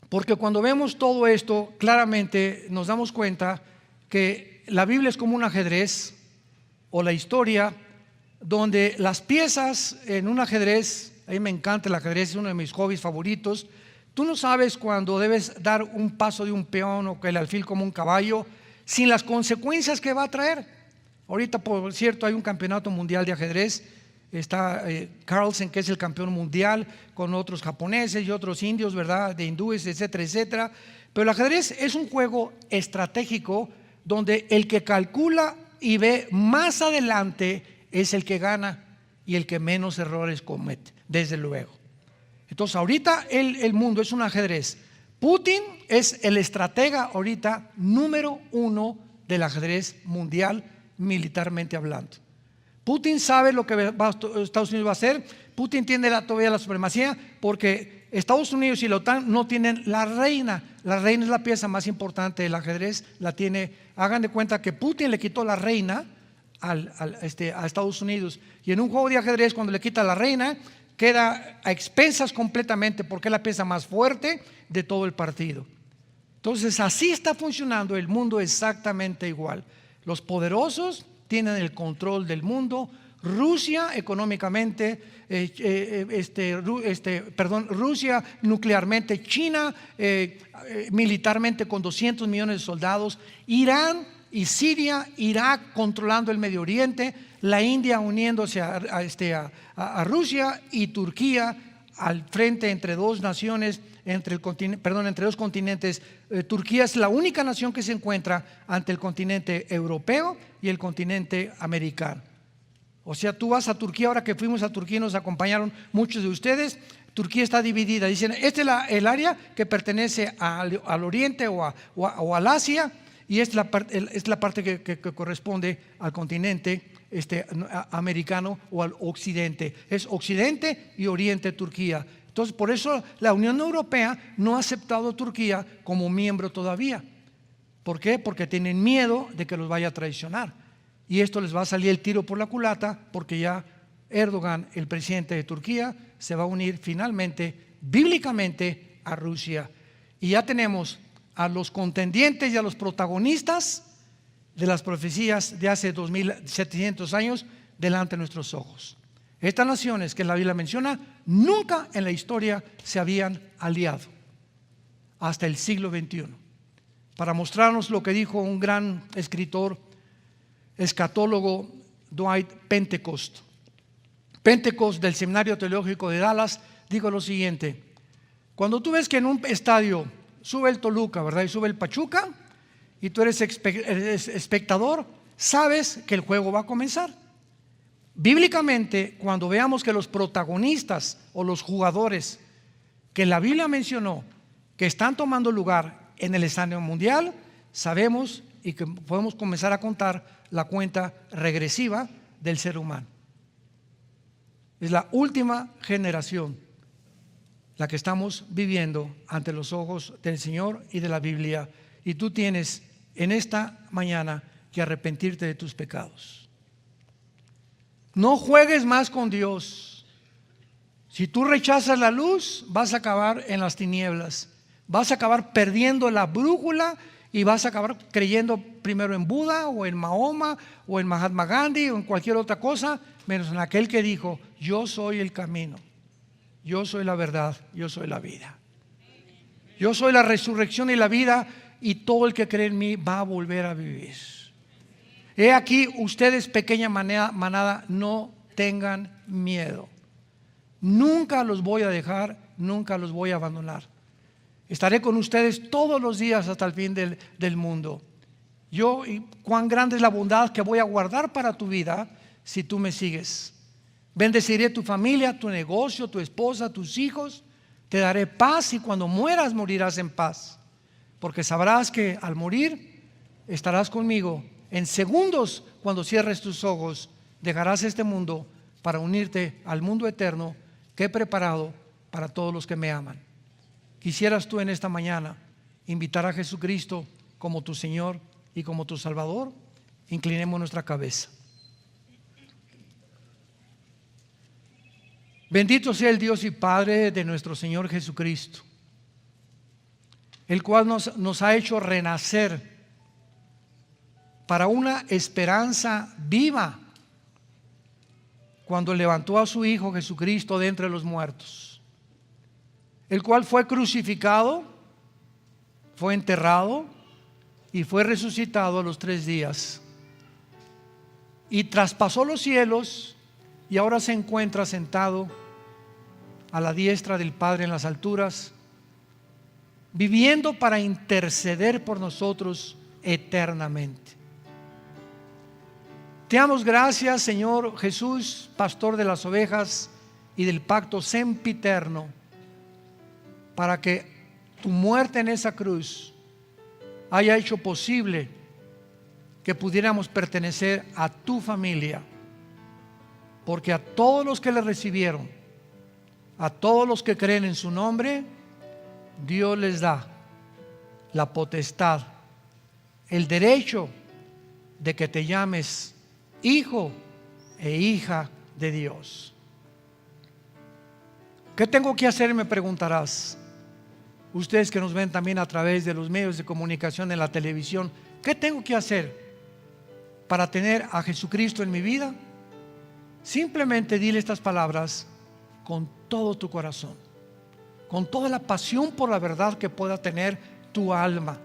porque cuando vemos todo esto, claramente nos damos cuenta que la Biblia es como un ajedrez o la historia donde las piezas en un ajedrez, a mí me encanta el ajedrez, es uno de mis hobbies favoritos. Tú no sabes cuando debes dar un paso de un peón o que el alfil como un caballo sin las consecuencias que va a traer. Ahorita, por cierto, hay un campeonato mundial de ajedrez. Está Carlsen, que es el campeón mundial, con otros japoneses y otros indios, ¿verdad? De hindúes, etcétera, etcétera. Pero el ajedrez es un juego estratégico donde el que calcula y ve más adelante es el que gana y el que menos errores comete, desde luego. Entonces ahorita el mundo es un ajedrez. Putin es el estratega ahorita número 1 del ajedrez mundial, militarmente hablando. Putin sabe lo que Estados Unidos va a hacer. Putin tiene todavía la supremacía porque Estados Unidos y la OTAN no tienen la reina. La reina es la pieza más importante del ajedrez. La tiene, hagan de cuenta que Putin le quitó la reina a Estados Unidos. Y en un juego de ajedrez, cuando le quita la reina, queda a expensas completamente porque es la pieza más fuerte de todo el partido. Entonces así está funcionando el mundo, exactamente igual. Los poderosos tienen el control del mundo. Rusia económicamente, Rusia nuclearmente, China militarmente con 200 millones de soldados, Irán y Siria, Irak controlando el Medio Oriente, la India uniéndose a Rusia y Turquía al frente entre dos naciones, entre dos continentes. Turquía es la única nación que se encuentra ante el continente europeo y el continente americano. O sea, tú vas a Turquía, ahora que fuimos a Turquía nos acompañaron muchos de ustedes. Turquía está dividida, dicen, este es el área que pertenece al oriente o al Asia, y esta es la parte que corresponde al continente americano o al occidente. Es occidente y oriente Turquía. Entonces, por eso la Unión Europea no ha aceptado a Turquía como miembro todavía. ¿Por qué? Porque tienen miedo de que los vaya a traicionar. Y esto les va a salir el tiro por la culata, porque ya Erdogan, el presidente de Turquía, se va a unir finalmente, bíblicamente, a Rusia. Y ya tenemos a los contendientes y a los protagonistas de las profecías de hace 2700 años delante de nuestros ojos. Estas naciones que la Biblia menciona nunca en la historia se habían aliado hasta el siglo XXI, para mostrarnos lo que dijo un gran escritor escatólogo, Dwight Pentecost. Pentecost, del Seminario Teológico de Dallas, dijo lo siguiente: cuando tú ves que en un estadio sube el Toluca, ¿verdad? Y sube el Pachuca, y tú eres espectador, sabes que el juego va a comenzar. Bíblicamente, cuando veamos que los protagonistas o los jugadores que la Biblia mencionó que están tomando lugar en el escenario mundial, sabemos y que podemos comenzar a contar la cuenta regresiva del ser humano. Es la última generación la que estamos viviendo ante los ojos del Señor y de la Biblia, y tú tienes en esta mañana que arrepentirte de tus pecados. No juegues más con Dios. Si tú rechazas la luz, vas a acabar en las tinieblas, vas a acabar perdiendo la brújula y vas a acabar creyendo primero en Buda o en Mahoma o en Mahatma Gandhi o en cualquier otra cosa, menos en aquel que dijo: yo soy el camino, yo soy la verdad, yo soy la vida, yo soy la resurrección y la vida, y todo el que cree en mí va a volver a vivir. He aquí, ustedes, pequeña manada, no tengan miedo. Nunca los voy a dejar, nunca los voy a abandonar. Estaré con ustedes todos los días hasta el fin del mundo. Yo, y cuán grande es la bondad que voy a guardar para tu vida si tú me sigues. Bendeciré tu familia, tu negocio, tu esposa, tus hijos. Te daré paz, y cuando mueras morirás en paz, porque sabrás que al morir estarás conmigo. En segundos, cuando cierres tus ojos, dejarás este mundo para unirte al mundo eterno que he preparado para todos los que me aman. ¿Quisieras tú en esta mañana invitar a Jesucristo como tu Señor y como tu Salvador? Inclinemos nuestra cabeza. Bendito sea el Dios y Padre de nuestro Señor Jesucristo, el cual nos ha hecho renacer para una esperanza viva cuando levantó a su Hijo Jesucristo de entre los muertos, el cual fue crucificado, fue enterrado y fue resucitado a los 3 días, y traspasó los cielos y ahora se encuentra sentado a la diestra del Padre en las alturas, viviendo para interceder por nosotros eternamente. Te damos gracias, Señor Jesús, pastor de las ovejas y del pacto sempiterno, para que tu muerte en esa cruz haya hecho posible que pudiéramos pertenecer a tu familia, porque a todos los que le recibieron, a todos los que creen en su nombre, Dios les da la potestad, el derecho de que te llames hijo e hija de Dios. ¿Qué tengo que hacer?, me preguntarás. Ustedes que nos ven también a través de los medios de comunicación, en la televisión, ¿qué tengo que hacer para tener a Jesucristo en mi vida? Simplemente dile estas palabras con todo tu corazón, con toda la pasión por la verdad que pueda tener tu alma.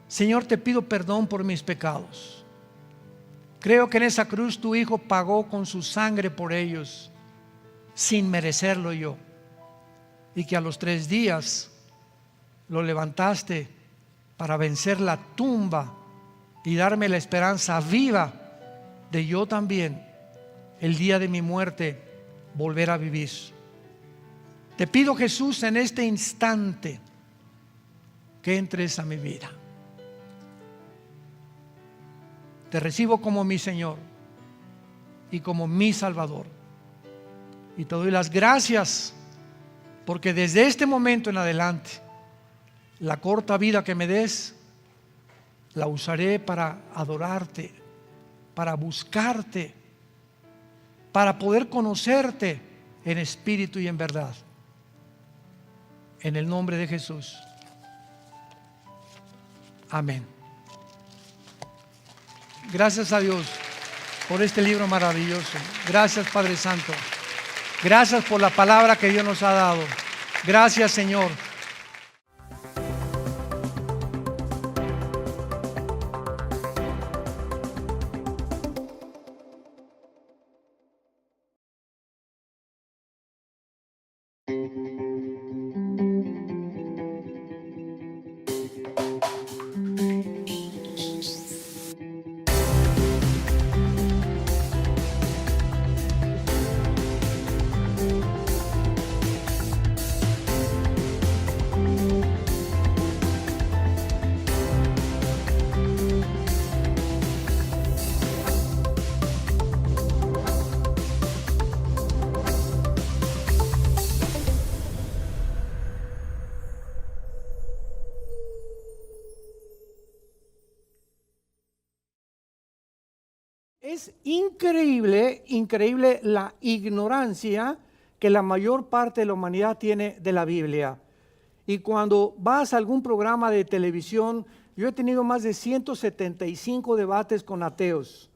Señor, te pido perdón por mis pecados. Creo que en esa cruz tu Hijo pagó con su sangre por ellos, sin merecerlo yo, y que a los 3 días lo levantaste para vencer la tumba y darme la esperanza viva de yo también, el día de mi muerte, volver a vivir. Te pido, Jesús, en este instante que entres a mi vida. Te recibo como mi Señor y como mi Salvador, y te doy las gracias porque desde este momento en adelante la corta vida que me des la usaré para adorarte, para buscarte, para poder conocerte en espíritu y en verdad. En el nombre de Jesús. Amén. Gracias a Dios por este libro maravilloso. Gracias, Padre Santo. Gracias por la palabra que Dios nos ha dado. Gracias, Señor. Es increíble la ignorancia que la mayor parte de la humanidad tiene de la Biblia. Y cuando vas a algún programa de televisión, yo he tenido más de 175 debates con ateos,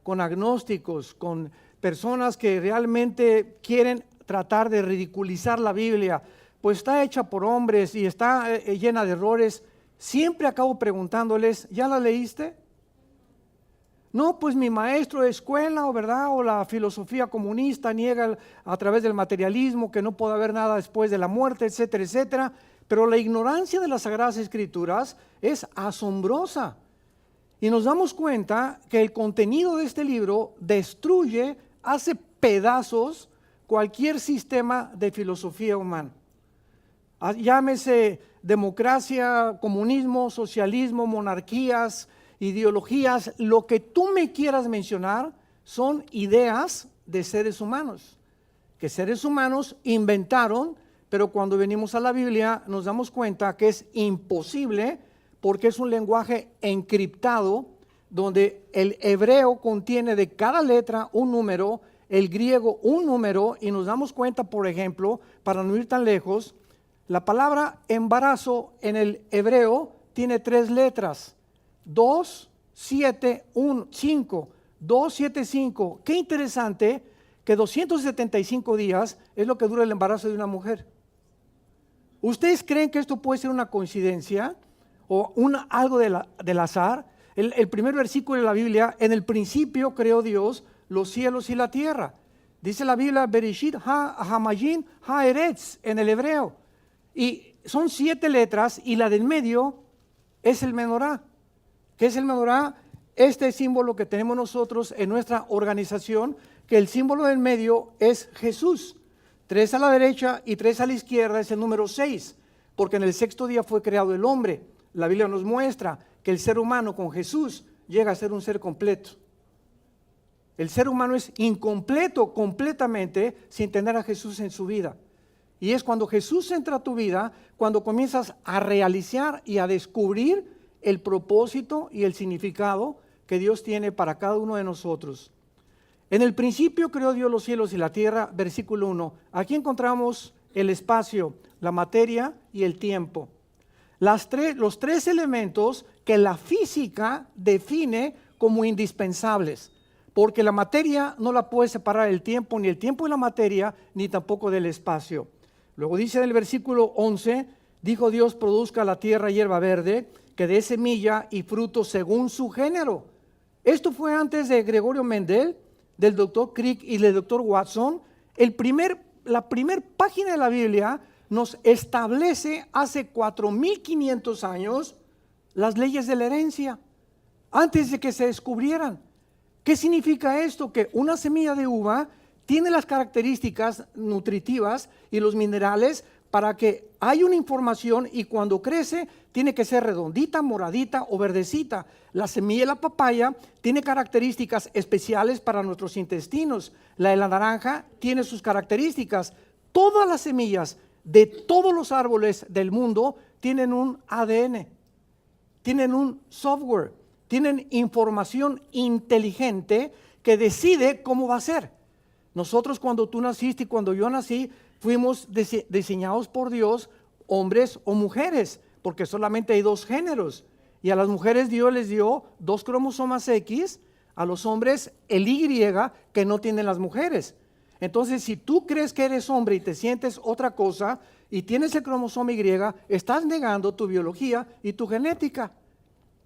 con agnósticos, con personas que realmente quieren tratar de ridiculizar la Biblia, pues está hecha por hombres y está llena de errores. Siempre acabo preguntándoles, ¿ya la leíste? No, pues mi maestro de escuela, o verdad, o la filosofía comunista niega a través del materialismo que no puede haber nada después de la muerte, etcétera, etcétera. Pero la ignorancia de las Sagradas Escrituras es asombrosa. Y nos damos cuenta que el contenido de este libro destruye, hace pedazos cualquier sistema de filosofía humana. Llámese democracia, comunismo, socialismo, monarquías, ideologías, lo que tú me quieras mencionar son ideas de seres humanos, que seres humanos inventaron, pero cuando venimos a la Biblia nos damos cuenta que es imposible porque es un lenguaje encriptado donde el hebreo contiene de cada letra un número el griego un número y nos damos cuenta, por ejemplo, para no ir tan lejos, la palabra embarazo en el hebreo tiene 3 letras, 2, 7, 1, 5, 2, 7, 5. Qué interesante que 275 días es lo que dura el embarazo de una mujer. ¿Ustedes creen que esto puede ser una coincidencia o algo del azar? El primer versículo de la Biblia, en el principio creó Dios los cielos y la tierra. Dice la Biblia, Bereshit ha-hamayim ha-eretz en el hebreo. Y son 7 letras y la del medio es el menorá. ¿Qué es el menorá? Este símbolo que tenemos nosotros en nuestra organización, que el símbolo del medio es Jesús. 3 a la derecha y 3 a la izquierda es el número 6, porque en el 6º día fue creado el hombre. La Biblia nos muestra que el ser humano con Jesús llega a ser un ser completo. El ser humano es incompleto completamente sin tener a Jesús en su vida. Y es cuando Jesús entra a tu vida, cuando comienzas a realizar y a descubrir el propósito y el significado que Dios tiene para cada uno de nosotros. En el principio creó Dios los cielos y la tierra, versículo 1. Aquí encontramos el espacio, la materia y el tiempo. Los 3 elementos que la física define como indispensables, porque la materia no la puede separar el tiempo, ni el tiempo de la materia, ni tampoco del espacio. Luego dice en el versículo 11, dijo Dios, produzca la tierra hierba verde, que dé semilla y fruto según su género. Esto fue antes de Gregorio Mendel, del doctor Crick y del doctor Watson. La primer página de la Biblia nos establece hace 4,500 años las leyes de la herencia, antes de que se descubrieran. ¿Qué significa esto? Que una semilla de uva tiene las características nutritivas y los minerales para que haya una información, y cuando crece tiene que ser redondita, moradita o verdecita. La semilla de la papaya tiene características especiales para nuestros intestinos. La de la naranja tiene sus características. Todas las semillas de todos los árboles del mundo tienen un ADN, tienen un software, tienen información inteligente que decide cómo va a ser. Nosotros, cuando tú naciste y cuando yo nací, fuimos diseñados por Dios, hombres o mujeres, porque solamente hay 2 géneros. Y a las mujeres Dios les dio 2 cromosomas X, a los hombres el Y que no tienen las mujeres. Entonces, si tú crees que eres hombre y te sientes otra cosa y tienes el cromosoma Y, estás negando tu biología y tu genética.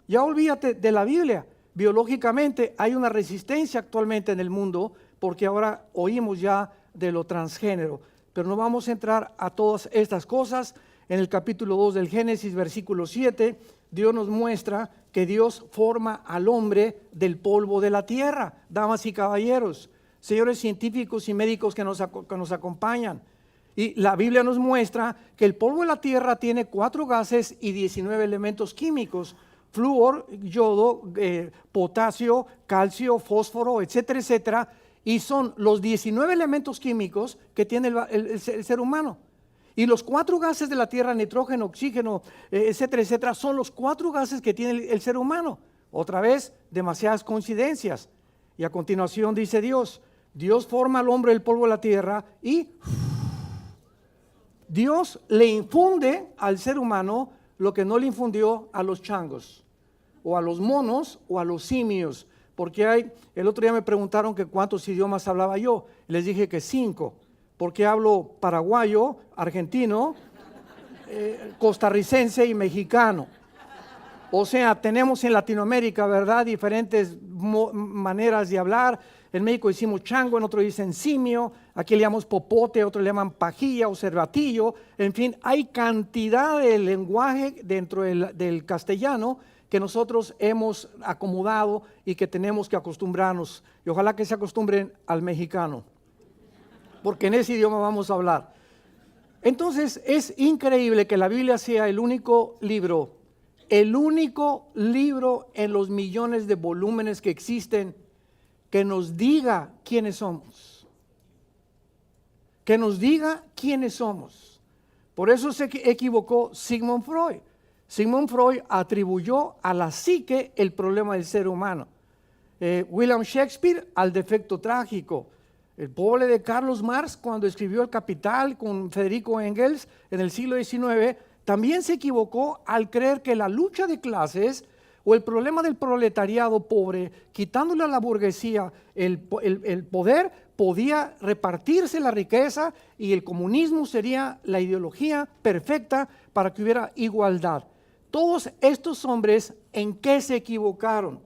Ya olvídate de la Biblia. Biológicamente hay una resistencia actualmente en el mundo, porque ahora oímos ya de lo transgénero. Pero no vamos a entrar a todas estas cosas. En el capítulo 2 del Génesis, versículo 7, Dios nos muestra que Dios forma al hombre del polvo de la tierra. Damas y caballeros, señores científicos y médicos que nos acompañan. Y la Biblia nos muestra que el polvo de la tierra tiene 4 gases y 19 elementos químicos: flúor, yodo, potasio, calcio, fósforo, etcétera, etcétera. Y son los 19 elementos químicos que tiene el ser humano. Y los 4 gases de la tierra, nitrógeno, oxígeno, etcétera, etcétera, son los 4 gases que tiene el ser humano. Otra vez, demasiadas coincidencias. Y a continuación dice Dios forma al hombre del polvo de la tierra y Dios le infunde al ser humano lo que no le infundió a los changos, o a los monos, o a los simios. Porque el otro día me preguntaron que cuántos idiomas hablaba yo. Les dije que 5, porque hablo paraguayo, argentino, costarricense y mexicano. O sea, tenemos en Latinoamérica, ¿verdad?, diferentes maneras de hablar. En México decimos chango, en otro dicen simio, aquí le llamamos popote, otros le llaman pajilla o cervatillo. En fin, hay cantidad de lenguaje dentro del castellano que nosotros hemos acomodado y que tenemos que acostumbrarnos. Y ojalá que se acostumbren al mexicano, porque en ese idioma vamos a hablar. Entonces, es increíble que la Biblia sea el único libro en los millones de volúmenes que existen que nos diga quiénes somos. Que nos diga quiénes somos. Por eso se equivocó Sigmund Freud. Sigmund Freud atribuyó a la psique el problema del ser humano. William Shakespeare al defecto trágico. El pobre de Carlos Marx, cuando escribió El Capital con Federico Engels en el siglo XIX, también se equivocó al creer que la lucha de clases o el problema del proletariado pobre, quitándole a la burguesía el poder, podía repartirse la riqueza y el comunismo sería la ideología perfecta para que hubiera igualdad. Todos estos hombres, ¿en qué se equivocaron?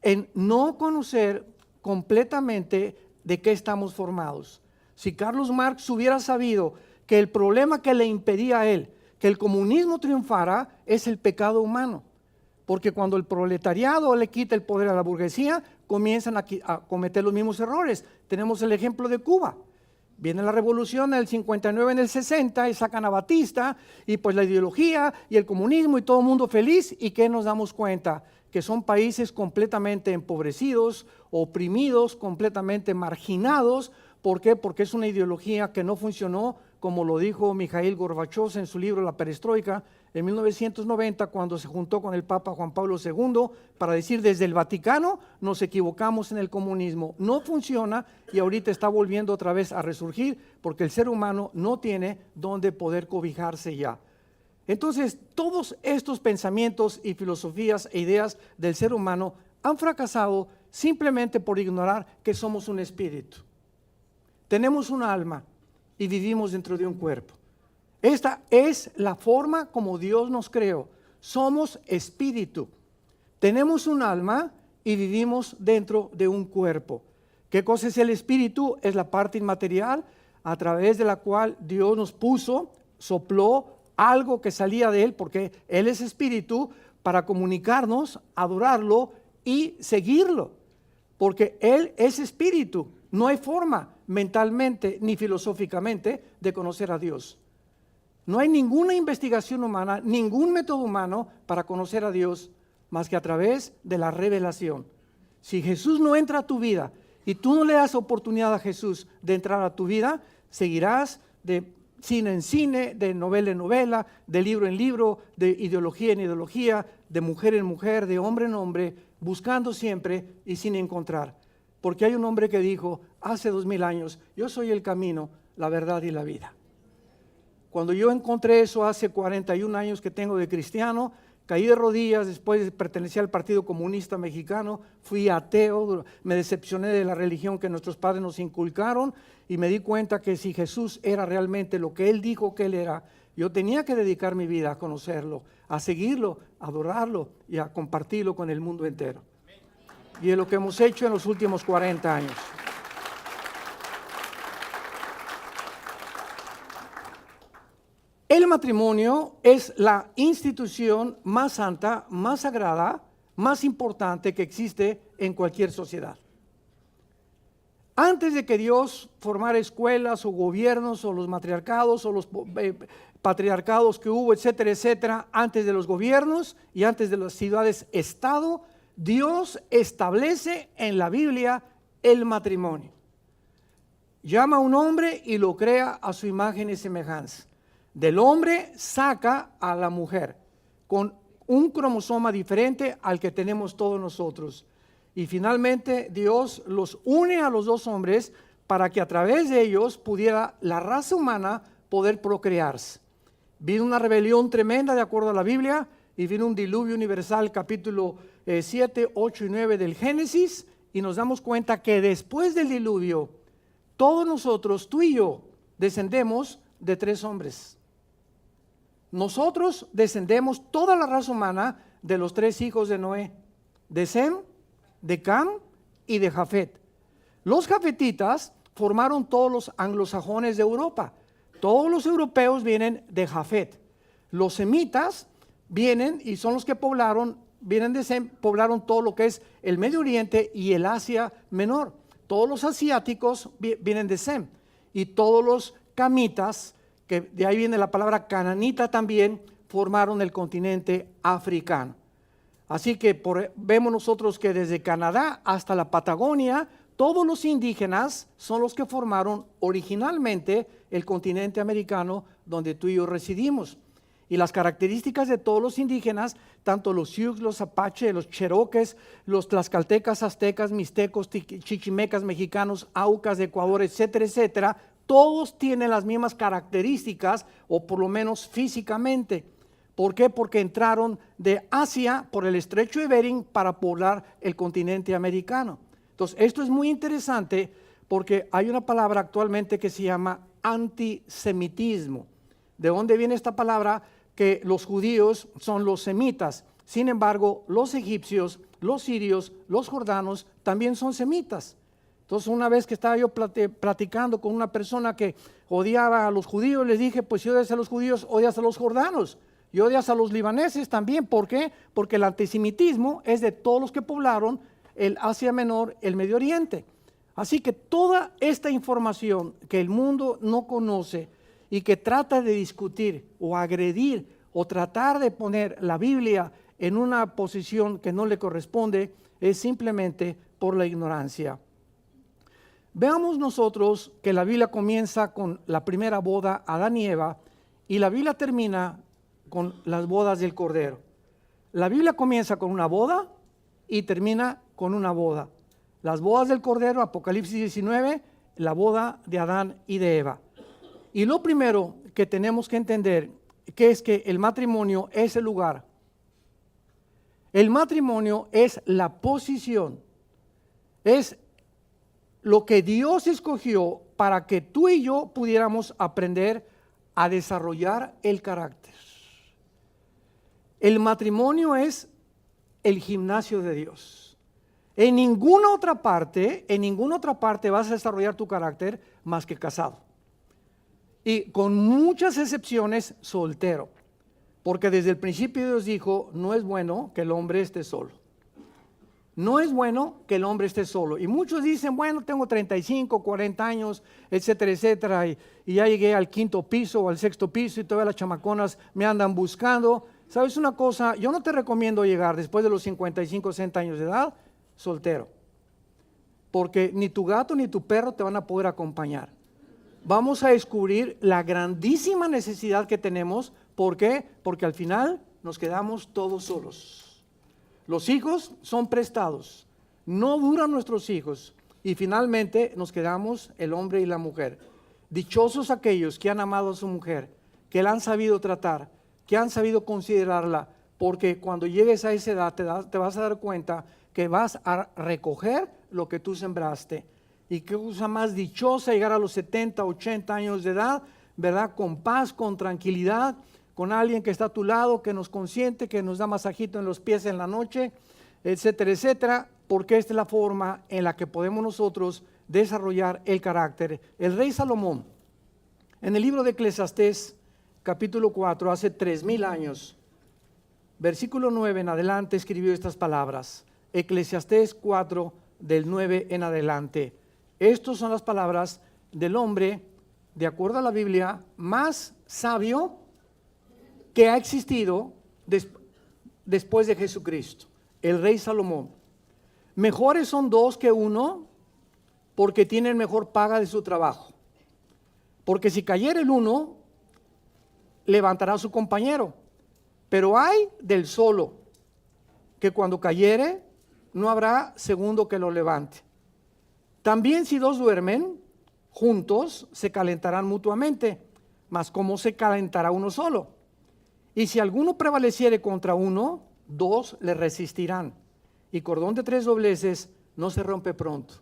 En no conocer completamente de qué estamos formados. Si Carlos Marx hubiera sabido que el problema que le impedía a él que el comunismo triunfara es el pecado humano, porque cuando el proletariado le quita el poder a la burguesía, comienzan a cometer los mismos errores. Tenemos el ejemplo de Cuba. Viene la revolución en el 59, en el 60, y sacan a Batista, y pues la ideología y el comunismo y todo el mundo feliz, ¿y qué nos damos cuenta? Que son países completamente empobrecidos, oprimidos, completamente marginados. ¿Por qué? Porque es una ideología que no funcionó, como lo dijo Mikhail Gorbachev en su libro La Perestroika, en 1990, cuando se juntó con el Papa Juan Pablo II para decir: desde el Vaticano nos equivocamos en el comunismo, no funciona, y ahorita está volviendo otra vez a resurgir porque el ser humano no tiene dónde poder cobijarse ya. Entonces, todos estos pensamientos y filosofías e ideas del ser humano han fracasado simplemente por ignorar que somos un espíritu. Tenemos un alma y vivimos dentro de un cuerpo. Esta es la forma como Dios nos creó. Somos espíritu. Tenemos un alma y vivimos dentro de un cuerpo. ¿Qué cosa es el espíritu? Es la parte inmaterial a través de la cual Dios nos puso, sopló algo que salía de Él, porque Él es espíritu, para comunicarnos, adorarlo y seguirlo. Porque Él es espíritu. No hay forma mentalmente ni filosóficamente de conocer a Dios. No hay ninguna investigación humana, ningún método humano para conocer a Dios más que a través de la revelación. Si Jesús no entra a tu vida y tú no le das oportunidad a Jesús de entrar a tu vida, seguirás de cine en cine, de novela en novela, de libro en libro, de ideología en ideología, de mujer en mujer, de hombre en hombre, buscando siempre y sin encontrar. Porque hay un hombre que dijo hace 2000 años: yo soy el camino, la verdad y la vida. Cuando yo encontré eso hace 41 años que tengo de cristiano, caí de rodillas. Después pertenecía al Partido Comunista Mexicano, fui ateo, me decepcioné de la religión que nuestros padres nos inculcaron y me di cuenta que si Jesús era realmente lo que Él dijo que Él era, yo tenía que dedicar mi vida a conocerlo, a seguirlo, a adorarlo y a compartirlo con el mundo entero. Y es lo que hemos hecho en los últimos 40 años. El matrimonio es la institución más santa, más sagrada, más importante que existe en cualquier sociedad. Antes de que Dios formara escuelas o gobiernos o los matriarcados o los patriarcados que hubo, etcétera, etcétera, antes de los gobiernos y antes de las ciudades-estado, Dios establece en la Biblia el matrimonio. Llama a un hombre y lo crea a su imagen y semejanza. Del hombre saca a la mujer con un cromosoma diferente al que tenemos todos nosotros. Y finalmente Dios los une a los dos hombres para que a través de ellos pudiera la raza humana poder procrearse. Vino una rebelión tremenda de acuerdo a la Biblia y vino un diluvio universal, capítulo 7, 8 y 9 del Génesis, y nos damos cuenta que después del diluvio todos nosotros, tú y yo, descendemos de 3 hombres. Nosotros descendemos, toda la raza humana, de los 3 hijos de Noé, de Sem, de Cam y de Jafet. Los jafetitas formaron todos los anglosajones de Europa. Todos los europeos vienen de Jafet. Los semitas vienen y son los que vienen de Sem, poblaron todo lo que es el Medio Oriente y el Asia Menor. Todos los asiáticos vienen de Sem, y todos los camitas, que de ahí viene la palabra cananita también, formaron el continente africano. Así que vemos nosotros que desde Canadá hasta la Patagonia, todos los indígenas son los que formaron originalmente el continente americano donde tú y yo residimos. Y las características de todos los indígenas, tanto los Sioux, los Apache, los Cherokees, los Tlaxcaltecas, Aztecas, Mixtecos, Chichimecas, Mexicanos, Aucas de Ecuador, etcétera, etcétera, todos tienen las mismas características, o por lo menos físicamente. ¿Por qué? Porque entraron de Asia por el estrecho de Bering para poblar el continente americano. Entonces, esto es muy interesante porque hay una palabra actualmente que se llama antisemitismo. ¿De dónde viene esta palabra? Que los judíos son los semitas. Sin embargo, los egipcios, los sirios, los jordanos también son semitas. Entonces, una vez que estaba yo platicando con una persona que odiaba a los judíos, les dije, pues si odias a los judíos, odias a los jordanos y odias a los libaneses también. ¿Por qué? Porque el antisemitismo es de todos los que poblaron el Asia Menor, el Medio Oriente. Así que toda esta información que el mundo no conoce y que trata de discutir o agredir o tratar de poner la Biblia en una posición que no le corresponde, es simplemente por la ignorancia. Veamos nosotros que la Biblia comienza con la primera boda, Adán y Eva, y la Biblia termina con las bodas del Cordero. La Biblia comienza con una boda y termina con una boda. Las bodas del Cordero, Apocalipsis 19, la boda de Adán y de Eva. Y lo primero que tenemos que entender que es que el matrimonio es el lugar. El matrimonio es la posición, es lo que Dios escogió para que tú y yo pudiéramos aprender a desarrollar el carácter. El matrimonio es el gimnasio de Dios. En ninguna otra parte vas a desarrollar tu carácter más que casado. Y con muchas excepciones, soltero. Porque desde el principio Dios dijo, no es bueno que el hombre esté solo. No es bueno que el hombre esté solo. Y muchos dicen, bueno, tengo 35, 40 años, etcétera, etcétera, y ya llegué al 5º piso o al 6º piso y todas las chamaconas me andan buscando. ¿Sabes una cosa? Yo no te recomiendo llegar después de los 55, 60 años de edad soltero. Porque ni tu gato ni tu perro te van a poder acompañar. Vamos a descubrir la grandísima necesidad que tenemos. ¿Por qué? Porque al final nos quedamos todos solos. Los hijos son prestados, no duran nuestros hijos y finalmente nos quedamos el hombre y la mujer. Dichosos aquellos que han amado a su mujer, que la han sabido tratar, que han sabido considerarla, porque cuando llegues a esa edad te vas a dar cuenta que vas a recoger lo que tú sembraste. Y qué cosa más dichosa llegar a los 70, 80 años de edad, ¿verdad? Con paz, con tranquilidad, con alguien que está a tu lado, que nos consiente, que nos da masajito en los pies en la noche, etcétera, etcétera, porque esta es la forma en la que podemos nosotros desarrollar el carácter. El rey Salomón, en el libro de Eclesiastés, capítulo 4, hace 3000 años, versículo 9 en adelante, escribió estas palabras. Eclesiastés 4, del 9 en adelante. Estas son las palabras del hombre, de acuerdo a la Biblia, más sabio que ha existido después de Jesucristo, el rey Salomón. Mejores son dos que uno, porque tienen mejor paga de su trabajo. Porque si cayera el uno, levantará a su compañero. Pero hay del solo, que cuando cayere, no habrá segundo que lo levante. También si dos duermen juntos, se calentarán mutuamente, mas ¿cómo se calentará uno solo? Y si alguno prevaleciere contra uno, dos le resistirán. Y cordón de 3 dobleces no se rompe pronto.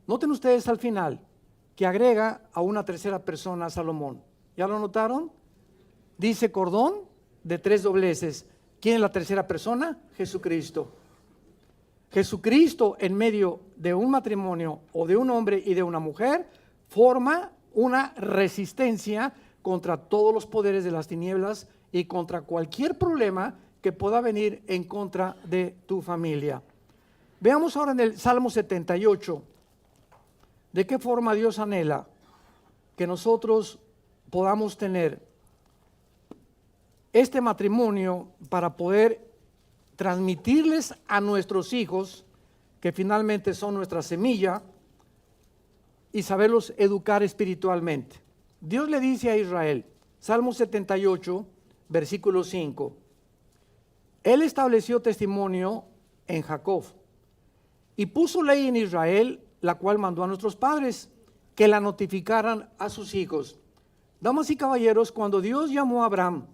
Noten ustedes al final que agrega a una tercera persona a Salomón. ¿Ya lo notaron? Dice cordón de 3 dobleces. ¿Quién es la tercera persona? Jesucristo. Jesucristo en medio de un matrimonio o de un hombre y de una mujer forma una resistencia contra todos los poderes de las tinieblas y contra cualquier problema que pueda venir en contra de tu familia. Veamos ahora en el Salmo 78, de qué forma Dios anhela que nosotros podamos tener este matrimonio para poder transmitirles a nuestros hijos, que finalmente son nuestra semilla, y saberlos educar espiritualmente. Dios le dice a Israel, Salmo 78, versículo 5. Él estableció testimonio en Jacob y puso ley en Israel, la cual mandó a nuestros padres que la notificaran a sus hijos. Damas y caballeros, cuando Dios llamó a Abraham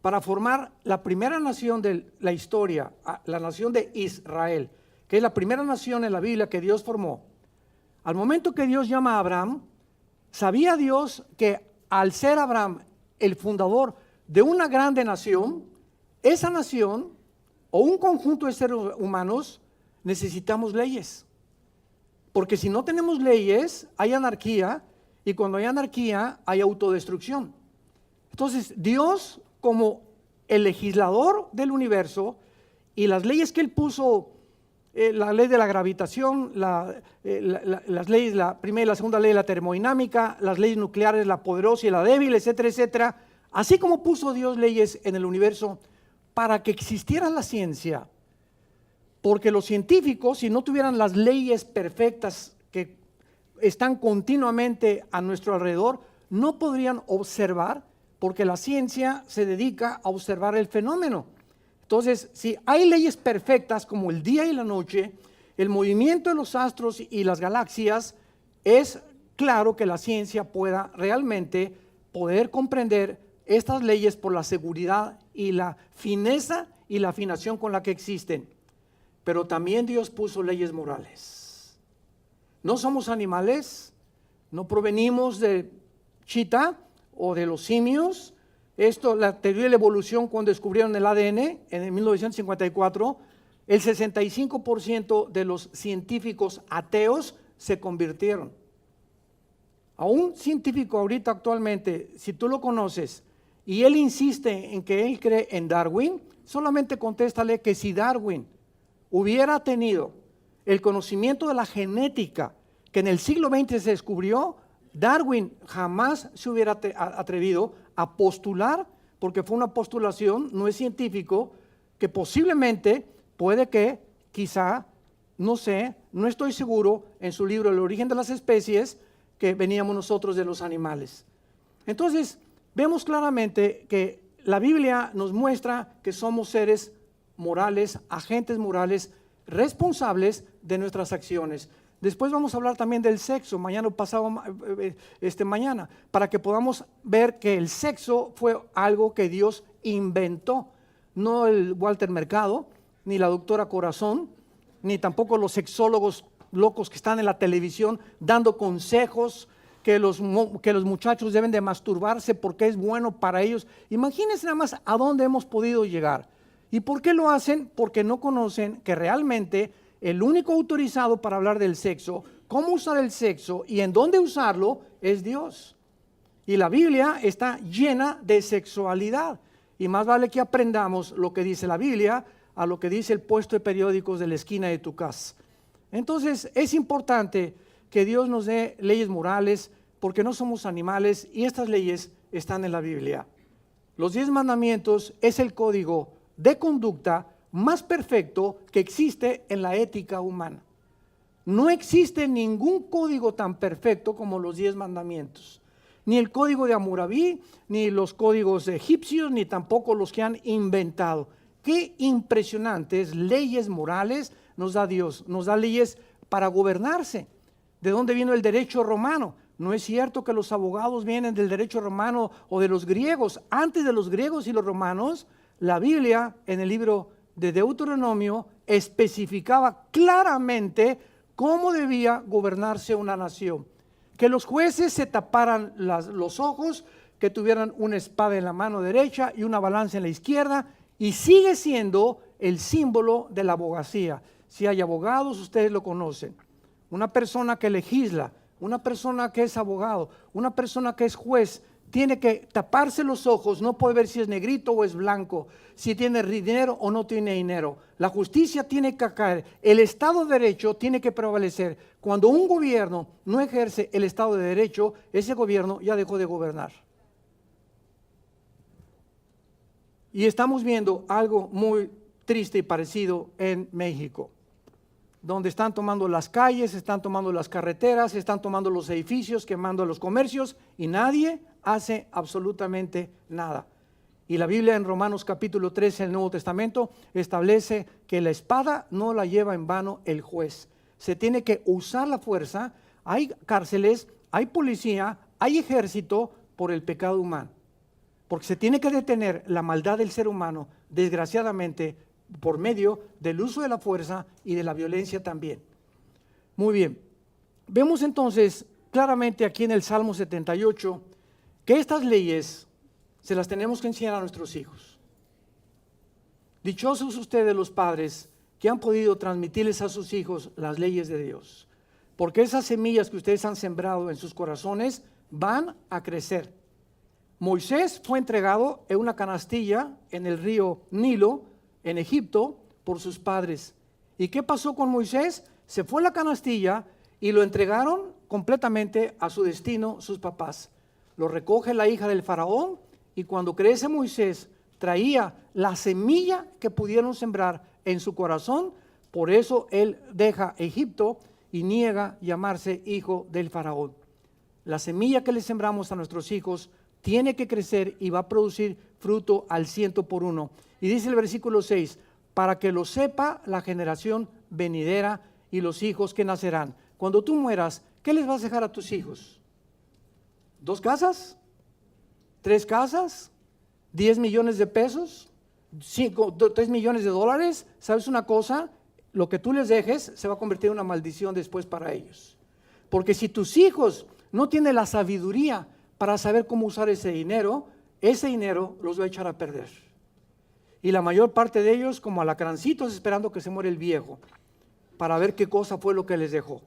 para formar la primera nación de la historia, la nación de Israel, que es la primera nación en la Biblia que Dios formó, al momento que Dios llama a Abraham, sabía Dios que al ser Abraham el fundador de una grande nación, esa nación o un conjunto de seres humanos necesitamos leyes. Porque si no tenemos leyes, hay anarquía, y cuando hay anarquía hay autodestrucción. Entonces Dios, como el legislador del universo, y las leyes que Él puso, la ley de la gravitación, las leyes, la primera y la segunda ley de la termodinámica, las leyes nucleares, la poderosa y la débil, etcétera, etcétera, así como puso Dios leyes en el universo para que existiera la ciencia, porque los científicos, si no tuvieran las leyes perfectas que están continuamente a nuestro alrededor, no podrían observar, porque la ciencia se dedica a observar el fenómeno. Entonces, si hay leyes perfectas como el día y la noche, el movimiento de los astros y las galaxias, es claro que la ciencia pueda realmente poder comprender estas leyes por la seguridad y la fineza y la afinación con la que existen. Pero también Dios puso leyes morales. No somos animales, no provenimos de chita o de los simios. Esto, la teoría de la evolución, cuando descubrieron el ADN en 1954, el 65% de los científicos ateos se convirtieron. A un científico ahorita actualmente, si tú lo conoces y él insiste en que él cree en Darwin, solamente contéstale que si Darwin hubiera tenido el conocimiento de la genética que en el siglo XX se descubrió, Darwin jamás se hubiera atrevido a postular, porque fue una postulación, no es científico, que posiblemente puede que, quizá, no sé, no estoy seguro, en su libro El origen de las especies, que veníamos nosotros de los animales. Entonces, vemos claramente que la Biblia nos muestra que somos seres morales, agentes morales, responsables de nuestras acciones. Después vamos a hablar también del sexo, mañana o pasado mañana, para que podamos ver que el sexo fue algo que Dios inventó, no el Walter Mercado, ni la doctora Corazón, ni tampoco los sexólogos locos que están en la televisión dando consejos que los muchachos deben de masturbarse porque es bueno para ellos. Imagínense nada más a dónde hemos podido llegar. ¿Y por qué lo hacen? Porque no conocen que realmente el único autorizado para hablar del sexo, cómo usar el sexo y en dónde usarlo es Dios. Y la Biblia está llena de sexualidad. Y más vale que aprendamos lo que dice la Biblia a lo que dice el puesto de periódicos de la esquina de tu casa. Entonces es importante que Dios nos dé leyes morales porque no somos animales y estas leyes están en la Biblia. Los 10 mandamientos es el código de conducta más perfecto que existe en la ética humana. No existe ningún código tan perfecto como los 10 mandamientos. Ni el código de Hammurabi, ni los códigos egipcios, ni tampoco los que han inventado. Qué impresionantes leyes morales nos da Dios. Nos da leyes para gobernarse. ¿De dónde vino el derecho romano? No es cierto que los abogados vienen del derecho romano o de los griegos. Antes de los griegos y los romanos, la Biblia en el libro de Deuteronomio especificaba claramente cómo debía gobernarse una nación. Que los jueces se taparan los ojos, que tuvieran una espada en la mano derecha y una balanza en la izquierda, y sigue siendo el símbolo de la abogacía. Si hay abogados, ustedes lo conocen. Una persona que legisla, una persona que es abogado, una persona que es juez, tiene que taparse los ojos, no puede ver si es negrito o es blanco, si tiene dinero o no tiene dinero. La justicia tiene que caer, el Estado de Derecho tiene que prevalecer. Cuando un gobierno no ejerce el Estado de Derecho, ese gobierno ya dejó de gobernar. Y estamos viendo algo muy triste y parecido en México. donde están tomando las calles, están tomando las carreteras, están tomando los edificios, quemando los comercios y nadie hace absolutamente nada. Y la Biblia en Romanos capítulo 13 del Nuevo Testamento establece que la espada no la lleva en vano el juez. Se tiene que usar la fuerza. Hay cárceles, hay policía, hay ejército por el pecado humano. Porque se tiene que detener la maldad del ser humano, desgraciadamente, por medio del uso de la fuerza y de la violencia también. Muy bien. Vemos entonces claramente aquí en el Salmo 78 que estas leyes se las tenemos que enseñar a nuestros hijos. Dichosos ustedes los padres que han podido transmitirles a sus hijos las leyes de Dios, porque esas semillas que ustedes han sembrado en sus corazones van a crecer. Moisés fue entregado en una canastilla en el río Nilo, en Egipto, por sus padres. ¿Y qué pasó con Moisés? Se fue la canastilla y lo entregaron completamente a su destino sus papás. Lo recoge la hija del faraón y cuando crece Moisés traía la semilla que pudieron sembrar en su corazón. Por eso él deja Egipto y niega llamarse hijo del faraón. La semilla que le sembramos a nuestros hijos tiene que crecer y va a producir fruto al 100%. Y dice el versículo 6, para que lo sepa la generación venidera y los hijos que nacerán. Cuando tú mueras, ¿qué les vas a dejar a tus hijos? ¿2 casas? 3 casas, 10 millones de pesos, 3 millones de dólares. ¿Sabes una cosa? Lo que tú les dejes se va a convertir en una maldición después para ellos. Porque si tus hijos no tienen la sabiduría para saber cómo usar ese dinero los va a echar a perder. Y la mayor parte de ellos como alacrancitos esperando que se muera el viejo para ver qué cosa fue lo que les dejó.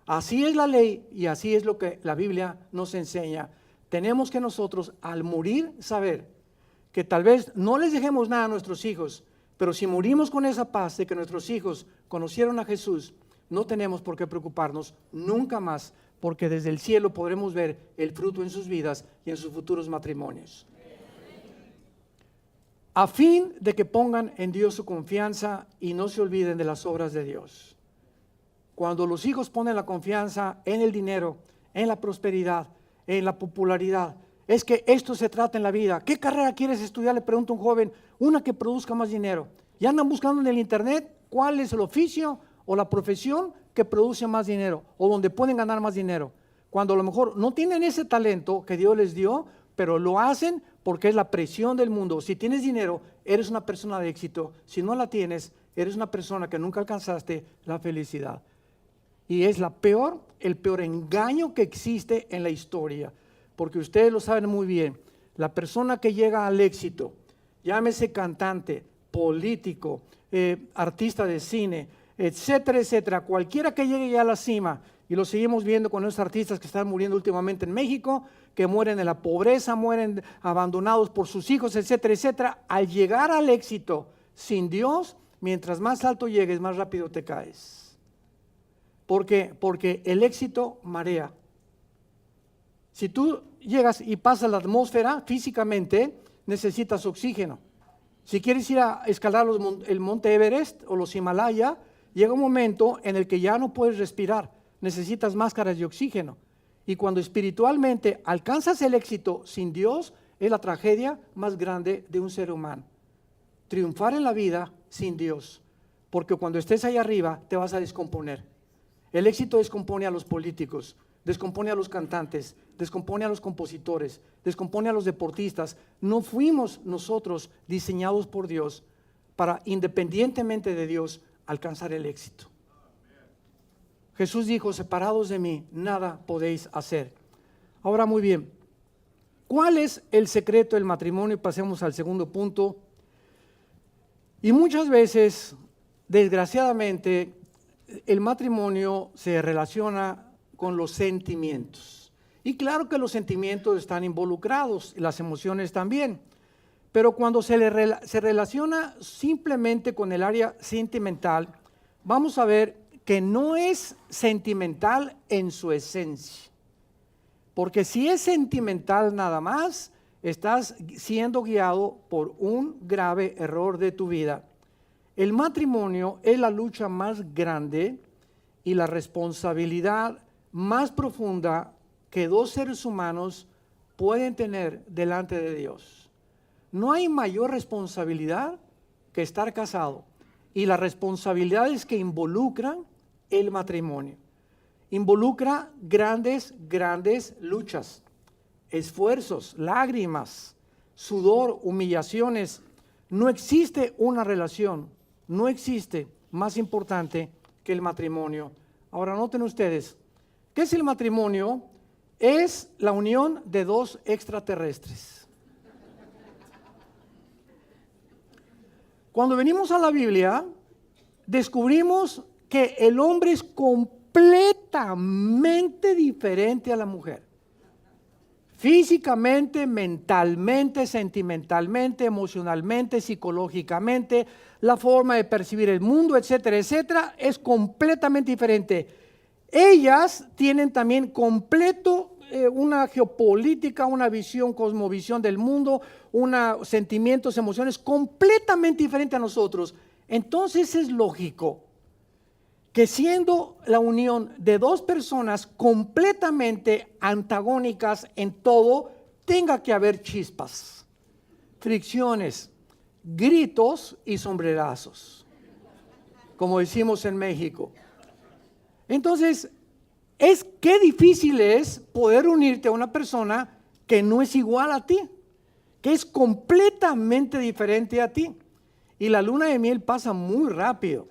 Así es la ley y así es lo que la Biblia nos enseña. Tenemos que nosotros al morir saber que tal vez no les dejemos nada a nuestros hijos, pero si morimos con esa paz de que nuestros hijos conocieron a Jesús, no tenemos por qué preocuparnos nunca más, porque desde el cielo podremos ver el fruto en sus vidas y en sus futuros matrimonios. A fin de que pongan en Dios su confianza y no se olviden de las obras de Dios. Cuando los hijos ponen la confianza en el dinero, en la prosperidad, en la popularidad, es que esto se trata en la vida. ¿Qué carrera quieres estudiar? Le pregunta un joven, una que produzca más dinero. Y andan buscando en el internet cuál es el oficio o la profesión que produce más dinero o donde pueden ganar más dinero. Cuando a lo mejor no tienen ese talento que Dios les dio, pero lo hacen porque es la presión del mundo. Si tienes dinero, eres una persona de éxito. Si no la tienes, eres una persona que nunca alcanzaste la felicidad. Y es el peor engaño que existe en la historia. Porque ustedes lo saben muy bien. La persona que llega al éxito, llámese cantante, político, artista de cine, etcétera, etcétera, cualquiera que llegue ya a la cima, y lo seguimos viendo con esos artistas que están muriendo últimamente en México, que mueren en la pobreza, mueren abandonados por sus hijos, etcétera, etcétera. Al llegar al éxito sin Dios, mientras más alto llegues, más rápido te caes. Porque el éxito marea. Si tú llegas y pasas la atmósfera físicamente, necesitas oxígeno. Si quieres ir a escalar el monte Everest o los Himalaya, llega un momento en el que ya no puedes respirar, necesitas máscaras de oxígeno. Y cuando espiritualmente alcanzas el éxito sin Dios, es la tragedia más grande de un ser humano. Triunfar en la vida sin Dios, porque cuando estés ahí arriba te vas a descomponer. El éxito descompone a los políticos, descompone a los cantantes, descompone a los compositores, descompone a los deportistas. No fuimos nosotros diseñados por Dios para, independientemente de Dios, alcanzar el éxito. Jesús dijo, separados de mí, nada podéis hacer. Ahora muy bien, ¿cuál es el secreto del matrimonio? Pasemos al segundo punto. Y muchas veces, desgraciadamente, el matrimonio se relaciona con los sentimientos. Y claro que los sentimientos están involucrados, y las emociones también. Pero cuando se relaciona simplemente con el área sentimental, vamos a ver que no es sentimental en su esencia. Porque si es sentimental nada más, estás siendo guiado por un grave error de tu vida. el matrimonio es la lucha más grande y la responsabilidad más profunda que dos seres humanos pueden tener delante de Dios. No hay mayor responsabilidad que estar casado y las responsabilidades que involucran el matrimonio. Involucra grandes luchas, esfuerzos, lágrimas, sudor, humillaciones. No existe una relación, no existe más importante que el matrimonio. Ahora noten ustedes, ¿qué es el matrimonio? Es la unión de dos extraterrestres. Cuando venimos a la Biblia, descubrimos que el hombre es completamente diferente a la mujer. Físicamente, mentalmente, sentimentalmente, emocionalmente, psicológicamente, la forma de percibir el mundo, etcétera, etcétera, es completamente diferente. Ellas tienen también una geopolítica, una visión, cosmovisión del mundo, sentimientos, emociones completamente diferente a nosotros. Entonces es lógico que siendo la unión de dos personas completamente antagónicas en todo, tenga que haber chispas, fricciones, gritos y sombrerazos, como decimos en México. Entonces, qué difícil es poder unirte a una persona que no es igual a ti, que es completamente diferente a ti. Y la luna de miel pasa muy rápido,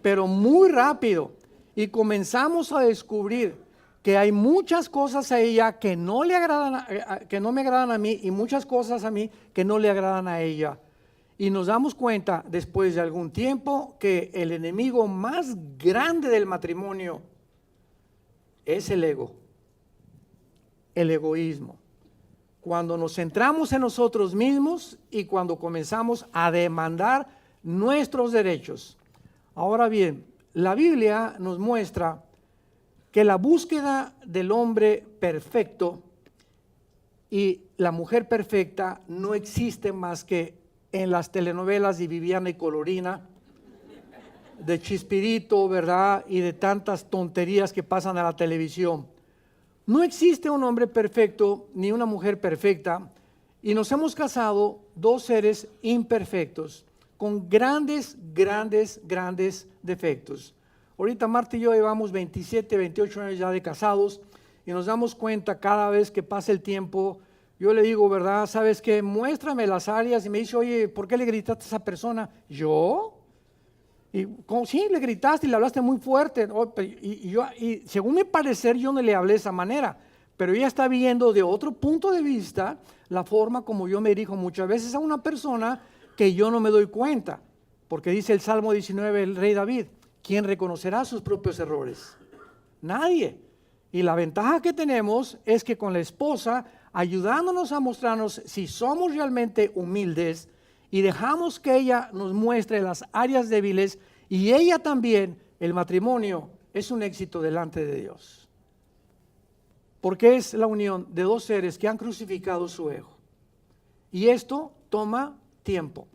pero muy rápido. Y comenzamos a descubrir que hay muchas cosas a ella que no me agradan a mí y muchas cosas a mí que no le agradan a ella. Y nos damos cuenta después de algún tiempo que el enemigo más grande del matrimonio es el ego, el egoísmo. Cuando nos centramos en nosotros mismos y cuando comenzamos a demandar nuestros derechos. Ahora bien, la Biblia nos muestra que la búsqueda del hombre perfecto y la mujer perfecta no existe más que en las telenovelas de Viviana y Colorina, de Chespirito, ¿verdad? Y de tantas tonterías que pasan a la televisión. No existe un hombre perfecto ni una mujer perfecta y nos hemos casado dos seres imperfectos con grandes defectos. Ahorita Marta y yo llevamos 27, 28 años ya de casados y nos damos cuenta cada vez que pasa el tiempo. Yo le digo, ¿verdad? ¿Sabes qué? Muéstrame las áreas. Y me dice, oye, ¿por qué le gritaste a esa persona? ¿Yo? Y sí, le gritaste y le hablaste muy fuerte. Y según mi parecer, yo no le hablé de esa manera. Pero ella está viendo de otro punto de vista la forma como yo me dirijo muchas veces a una persona que yo no me doy cuenta. Porque dice el Salmo 19, el rey David, ¿quién reconocerá sus propios errores? Nadie. Y la ventaja que tenemos es que con la esposa, ayudándonos a mostrarnos si somos realmente humildes y dejamos que ella nos muestre las áreas débiles y ella también, el matrimonio es un éxito delante de Dios. Porque es la unión de dos seres que han crucificado su ego. Y esto toma tiempo,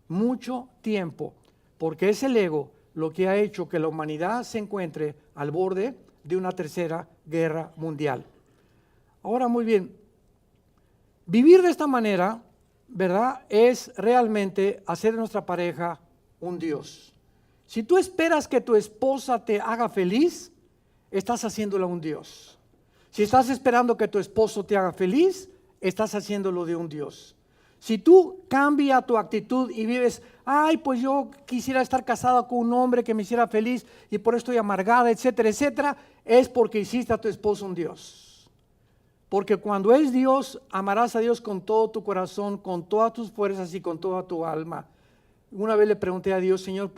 mucho tiempo, porque es el ego lo que ha hecho que la humanidad se encuentre al borde de una tercera guerra mundial. Ahora, muy bien, vivir de esta manera, ¿verdad? Es realmente hacer de nuestra pareja un Dios. Si tú esperas que tu esposa te haga feliz, estás haciéndola un Dios. Si estás esperando que tu esposo te haga feliz, estás haciéndolo de un Dios. Si tú cambias tu actitud y vives, ay, pues yo quisiera estar casada con un hombre que me hiciera feliz y por eso estoy amargada, etcétera, etcétera, es porque hiciste a tu esposo un Dios. Porque cuando es Dios, amarás a Dios con todo tu corazón, con todas tus fuerzas y con toda tu alma. Una vez le pregunté a Dios, Señor,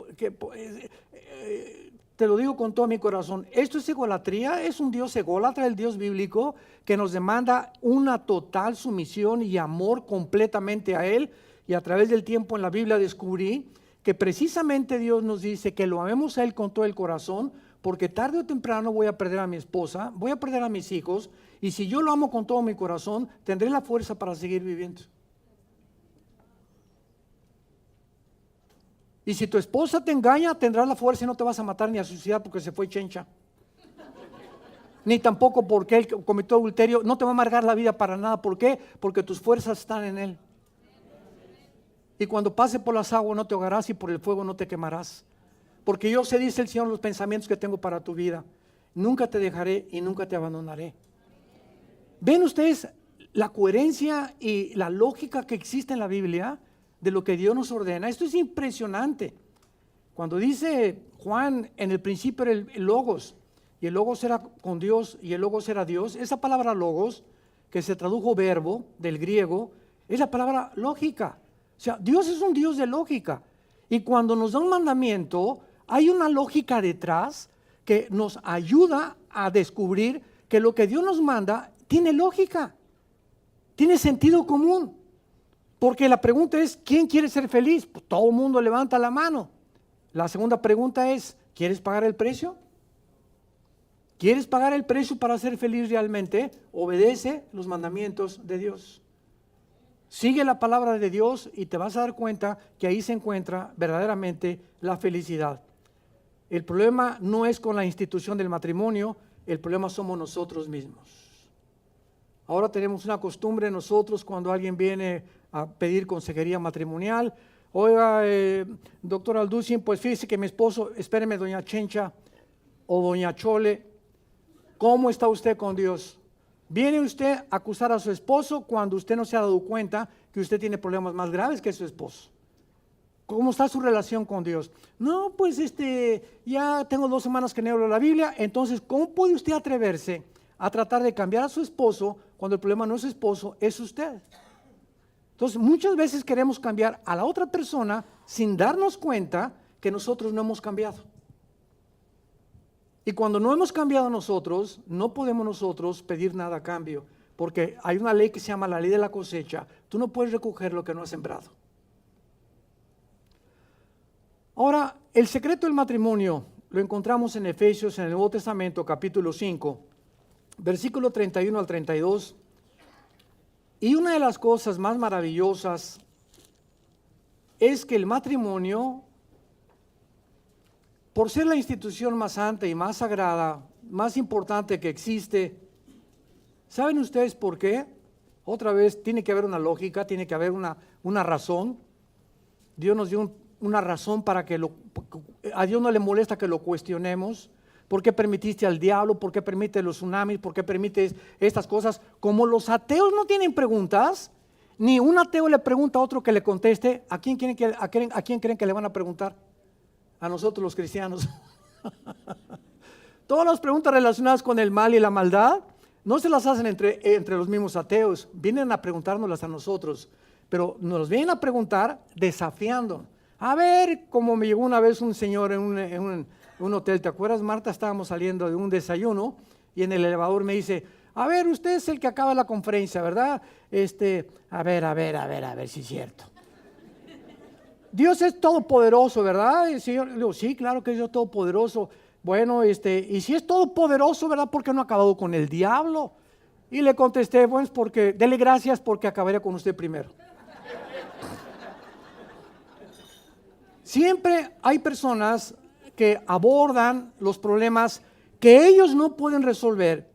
te lo digo con todo mi corazón, ¿esto es egolatría? ¿Es un Dios ególatra, el Dios bíblico, que nos demanda una total sumisión y amor completamente a Él? Y a través del tiempo en la Biblia descubrí que precisamente Dios nos dice que lo amemos a Él con todo el corazón, porque tarde o temprano voy a perder a mi esposa, voy a perder a mis hijos, y si yo lo amo con todo mi corazón, tendré la fuerza para seguir viviendo. Y si tu esposa te engaña, tendrás la fuerza y no te vas a matar ni a suicidar porque se fue chencha. Ni tampoco porque él cometió adulterio. No te va a amargar la vida para nada. ¿Por qué? Porque tus fuerzas están en él. Y cuando pase por las aguas no te ahogarás y por el fuego no te quemarás. Porque yo sé, dice el Señor, los pensamientos que tengo para tu vida. Nunca te dejaré y nunca te abandonaré. ¿Ven ustedes la coherencia y la lógica que existe en la Biblia de lo que Dios nos ordena? Esto es impresionante. Cuando dice Juan, en el principio era el Logos, y el Logos era con Dios, y el Logos era Dios, esa palabra Logos, que se tradujo verbo del griego, es la palabra lógica. O sea, Dios es un Dios de lógica. Y cuando nos da un mandamiento, hay una lógica detrás que nos ayuda a descubrir que lo que Dios nos manda tiene lógica, tiene sentido común. Porque la pregunta es, ¿quién quiere ser feliz? Pues todo el mundo levanta la mano. La segunda pregunta es, ¿quieres pagar el precio? ¿Quieres pagar el precio para ser feliz realmente? Obedece los mandamientos de Dios. Sigue la palabra de Dios y te vas a dar cuenta que ahí se encuentra verdaderamente la felicidad. El problema no es con la institución del matrimonio, el problema somos nosotros mismos. Ahora tenemos una costumbre nosotros cuando alguien viene a pedir consejería matrimonial. Oiga, doctor Alducin, pues fíjese que mi esposo, espéreme, doña Chencha o doña Chole, ¿cómo está usted con Dios? ¿Viene usted a acusar a su esposo cuando usted no se ha dado cuenta que usted tiene problemas más graves que su esposo? ¿Cómo está su relación con Dios? No, pues ya tengo 2 semanas que no leo la Biblia, entonces ¿cómo puede usted atreverse a tratar de cambiar a su esposo cuando el problema no es su esposo, es usted? Entonces muchas veces queremos cambiar a la otra persona sin darnos cuenta que nosotros no hemos cambiado. Y cuando no hemos cambiado nosotros, no podemos nosotros pedir nada a cambio, porque hay una ley que se llama la ley de la cosecha. Tú no puedes recoger lo que no has sembrado. Ahora, el secreto del matrimonio lo encontramos en Efesios, en el Nuevo Testamento, capítulo 5, versículo 31 al 32. Y una de las cosas más maravillosas es que el matrimonio, por ser la institución más santa y más sagrada, más importante que existe, ¿saben ustedes por qué? Otra vez, tiene que haber una lógica, tiene que haber una razón. Dios nos dio una razón para que a Dios no le molesta que lo cuestionemos. ¿Por qué permitiste al diablo? ¿Por qué permite los tsunamis? ¿Por qué permites estas cosas? Como los ateos no tienen preguntas, ni un ateo le pregunta a otro que le conteste. ¿A quién creen que le van a preguntar? A nosotros los cristianos. Todas las preguntas relacionadas con el mal y la maldad no se las hacen entre los mismos ateos, vienen a preguntárnoslas a nosotros, pero nos vienen a preguntar desafiando. A ver, como me llegó una vez un señor en un hotel, ¿te acuerdas, Marta? Estábamos saliendo de un desayuno y en el elevador me dice, a ver, usted es el que acaba la conferencia, ¿verdad? A ver si es cierto. Dios es todopoderoso, ¿verdad? Y el Señor, le digo, sí, claro que es Dios todopoderoso. Bueno, y si es todopoderoso, ¿verdad? ¿Por qué no ha acabado con el diablo? Y le contesté, pues dele gracias porque acabaría con usted primero. Siempre hay personas que abordan los problemas que ellos no pueden resolver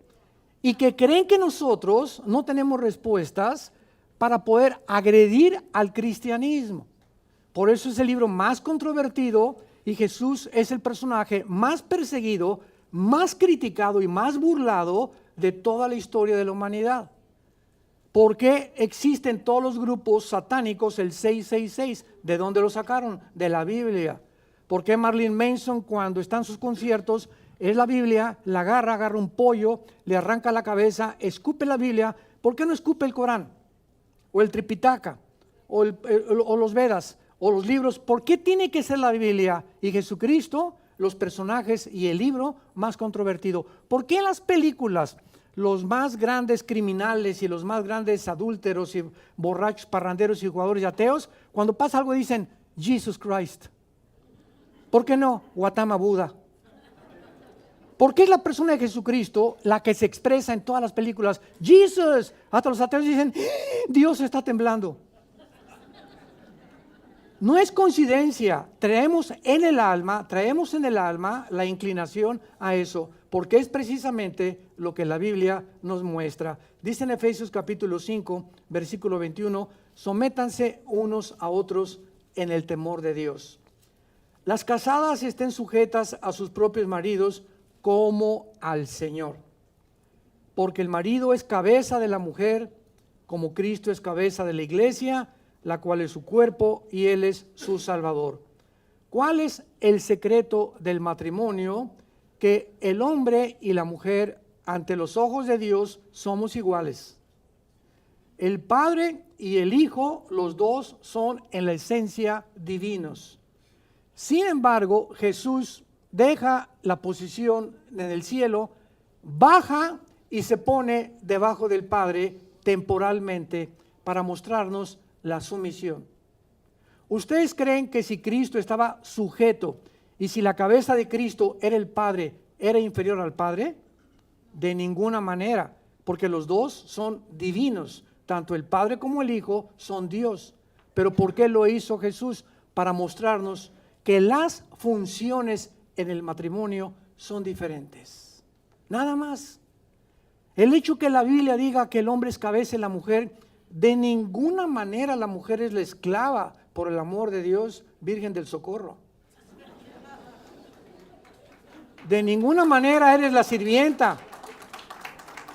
y que creen que nosotros no tenemos respuestas para poder agredir al cristianismo. Por eso es el libro más controvertido y Jesús es el personaje más perseguido, más criticado y más burlado de toda la historia de la humanidad. ¿Por qué existen todos los grupos satánicos el 666? ¿De dónde lo sacaron? De la Biblia. ¿Por qué Marilyn Manson cuando está en sus conciertos es la Biblia, la agarra un pollo, le arranca la cabeza, escupe la Biblia? ¿Por qué no escupe el Corán? O el Tripitaka, o los Vedas, o los libros. ¿Por qué tiene que ser la Biblia y Jesucristo, los personajes y el libro más controvertido? ¿Por qué en las películas los más grandes criminales y los más grandes adúlteros y borrachos, parranderos y jugadores y ateos, cuando pasa algo dicen Jesus Christ? ¿Por qué no Gautama Buda? ¿Por qué es la persona de Jesucristo la que se expresa en todas las películas? Jesus. Hasta los ateos dicen, Dios está temblando. No es coincidencia, traemos en el alma la inclinación a eso, porque es precisamente lo que la Biblia nos muestra. Dice en Efesios capítulo 5, versículo 21, sométanse unos a otros en el temor de Dios. Las casadas estén sujetas a sus propios maridos como al Señor, porque el marido es cabeza de la mujer, como Cristo es cabeza de la iglesia, la cual es su cuerpo y Él es su Salvador. ¿Cuál es el secreto del matrimonio? Que el hombre y la mujer ante los ojos de Dios somos iguales. El Padre y el Hijo, los dos son en la esencia divinos. Sin embargo, Jesús deja la posición en el cielo, baja y se pone debajo del Padre temporalmente para mostrarnos la sumisión. ¿Ustedes creen que si Cristo estaba sujeto y si la cabeza de Cristo era el Padre, era inferior al Padre? De ninguna manera, porque los dos son divinos, tanto el Padre como el Hijo son Dios. Pero ¿por qué lo hizo Jesús? Para mostrarnos que las funciones en el matrimonio son diferentes. Nada más. El hecho que la Biblia diga que el hombre es cabeza y la mujer, de ninguna manera la mujer es la esclava, por el amor de Dios, Virgen del Socorro. De ninguna manera eres la sirvienta.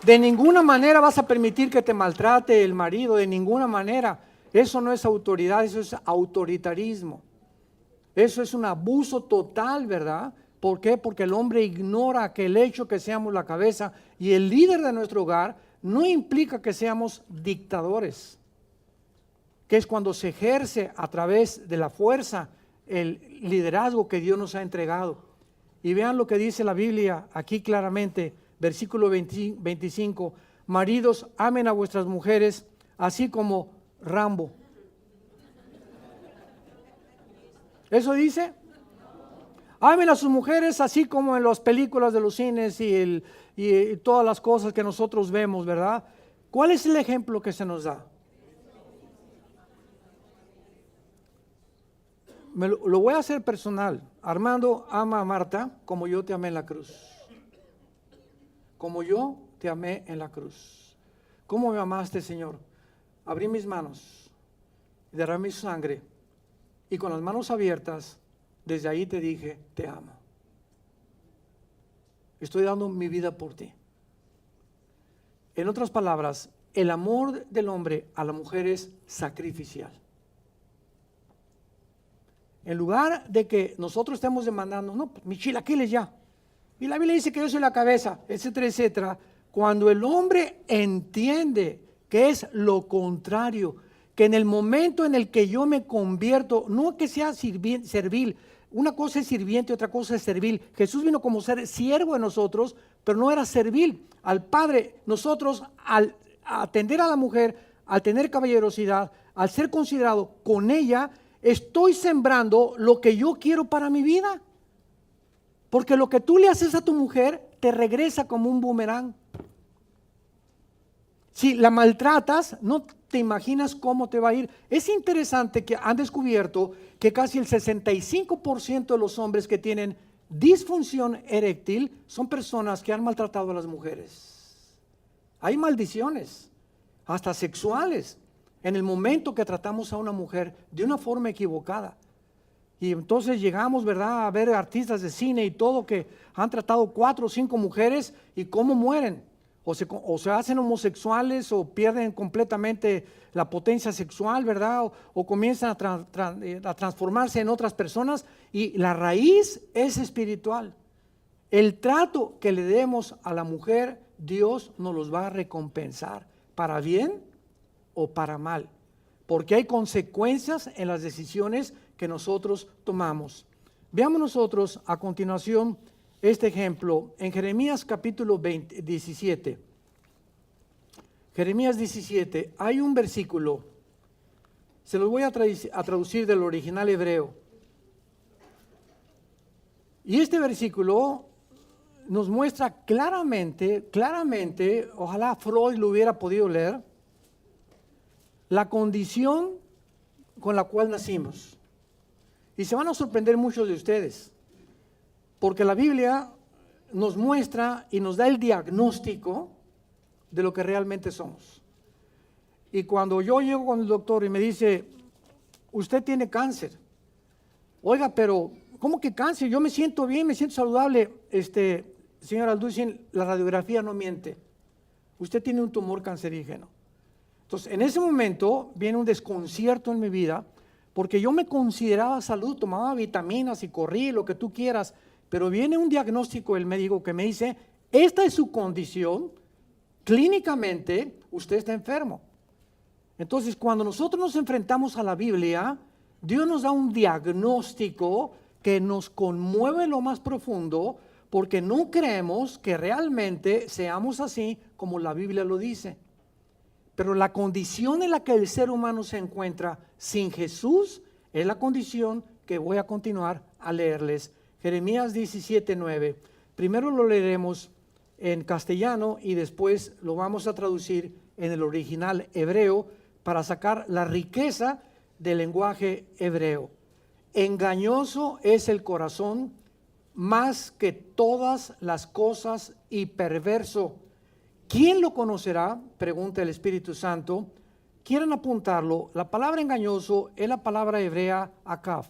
De ninguna manera vas a permitir que te maltrate el marido, de ninguna manera. Eso no es autoridad, eso es autoritarismo. Eso es un abuso total, ¿verdad? ¿Por qué? Porque el hombre ignora que el hecho que seamos la cabeza y el líder de nuestro hogar no implica que seamos dictadores, que es cuando se ejerce a través de la fuerza el liderazgo que Dios nos ha entregado. Y vean lo que dice la Biblia aquí claramente, versículo 25, maridos, amen a vuestras mujeres, así como Rambo. ¿Eso dice? Amen a sus mujeres así como en las películas de los cines y todas las cosas que nosotros vemos, ¿verdad? ¿Cuál es el ejemplo que se nos da? Lo voy a hacer personal. Armando ama a Marta como yo te amé en la cruz. Como yo te amé en la cruz. ¿Cómo me amaste, Señor? Abrí mis manos, derramé mi sangre y con las manos abiertas, desde ahí te dije, te amo. Estoy dando mi vida por ti. En otras palabras, el amor del hombre a la mujer es sacrificial. En lugar de que nosotros estemos demandando, no, pues, mis chilaquiles ya. Y la Biblia dice que yo soy la cabeza, etcétera, etcétera. Cuando el hombre entiende que es lo contrario, que en el momento en el que yo me convierto, no que sea servil, una cosa es sirviente, otra cosa es servil. Jesús vino como ser siervo de nosotros, pero no era servil al Padre. Nosotros al atender a la mujer, al tener caballerosidad, al ser considerado con ella, estoy sembrando lo que yo quiero para mi vida. Porque lo que tú le haces a tu mujer te regresa como un boomerang. Si la maltratas, no te imaginas cómo te va a ir. Es interesante que han descubierto que casi el 65% de los hombres que tienen disfunción eréctil son personas que han maltratado a las mujeres. Hay maldiciones, hasta sexuales, en el momento que tratamos a una mujer de una forma equivocada. Y entonces llegamos, ¿verdad?, a ver artistas de cine y todo que han tratado 4 o 5 mujeres y cómo mueren. O se hacen homosexuales o pierden completamente la potencia sexual, ¿verdad? O comienzan a transformarse en otras personas y la raíz es espiritual. El trato que le demos a la mujer, Dios nos los va a recompensar, para bien o para mal, porque hay consecuencias en las decisiones que nosotros tomamos. Veamos nosotros a continuación este ejemplo en Jeremías capítulo 17. Jeremías 17, hay un versículo, se los voy a traducir del original hebreo. Y este versículo nos muestra claramente, ojalá Freud lo hubiera podido leer, la condición con la cual nacimos. Y se van a sorprender muchos de ustedes, porque la Biblia nos muestra y nos da el diagnóstico de lo que realmente somos. Y cuando yo llego con el doctor y me dice, usted tiene cáncer. Oiga, pero ¿cómo que cáncer? Yo me siento bien, me siento saludable. Señor Alducin, la radiografía no miente. Usted tiene un tumor cancerígeno. Entonces, en ese momento viene un desconcierto en mi vida, porque yo me consideraba salud, tomaba vitaminas y corrí, lo que tú quieras, pero viene un diagnóstico del médico que me dice, esta es su condición, clínicamente usted está enfermo. Entonces, cuando nosotros nos enfrentamos a la Biblia, Dios nos da un diagnóstico que nos conmueve lo más profundo, porque no creemos que realmente seamos así como la Biblia lo dice. Pero la condición en la que el ser humano se encuentra sin Jesús es la condición que voy a continuar a leerles. Jeremías 17:9. Primero lo leeremos en castellano y después lo vamos a traducir en el original hebreo para sacar la riqueza del lenguaje hebreo. Engañoso es el corazón más que todas las cosas y perverso. ¿Quién lo conocerá? Pregunta el Espíritu Santo. Quieren apuntarlo. La palabra engañoso es la palabra hebrea akaf,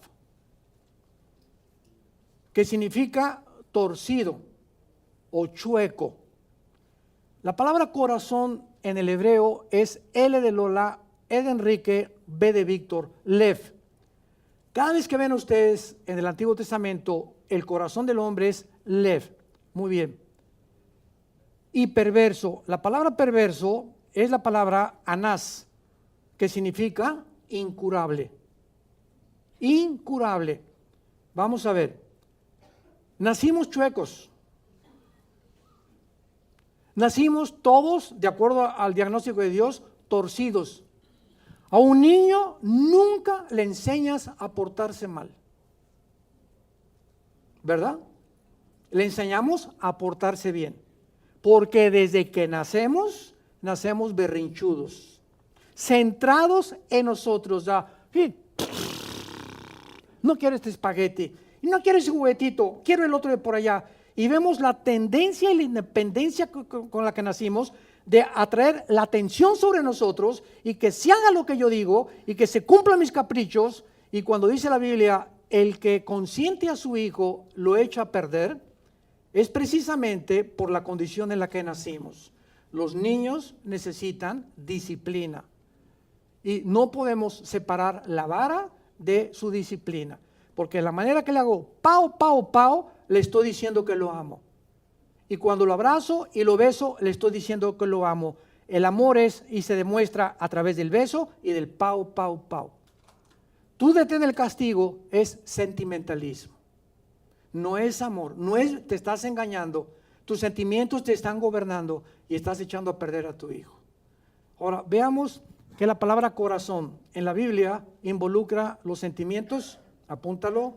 que significa torcido o chueco. La palabra corazón en el hebreo es L de Lola, E de Enrique, B de Víctor, Lev. Cada vez que ven ustedes en el Antiguo Testamento, el corazón del hombre es Lev. Muy bien. Y perverso. La palabra perverso es la palabra anás, que significa incurable. Incurable. Vamos a ver. Nacimos chuecos. Nacimos todos, de acuerdo al diagnóstico de Dios, torcidos. A un niño nunca le enseñas a portarse mal, ¿verdad? Le enseñamos a portarse bien, porque desde que nacemos berrinchudos, centrados en nosotros. No quiero este espagueti, no quiero ese juguetito, quiero el otro de por allá. Y vemos la tendencia y la independencia con la que nacimos de atraer la atención sobre nosotros y que se haga lo que yo digo y que se cumplan mis caprichos. Y cuando dice la Biblia, el que consiente a su hijo lo echa a perder, es precisamente por la condición en la que nacimos. Los niños necesitan disciplina y no podemos separar la vara de su disciplina, porque la manera que le hago pao, pao, pao, le estoy diciendo que lo amo. Y cuando lo abrazo y lo beso, le estoy diciendo que lo amo. El amor es y se demuestra a través del beso y del pau, pau, pau. Tú detén el castigo es sentimentalismo. No es amor, no es, te estás engañando. Tus sentimientos te están gobernando y estás echando a perder a tu hijo. Ahora, veamos que la palabra corazón en la Biblia involucra los sentimientos, apúntalo,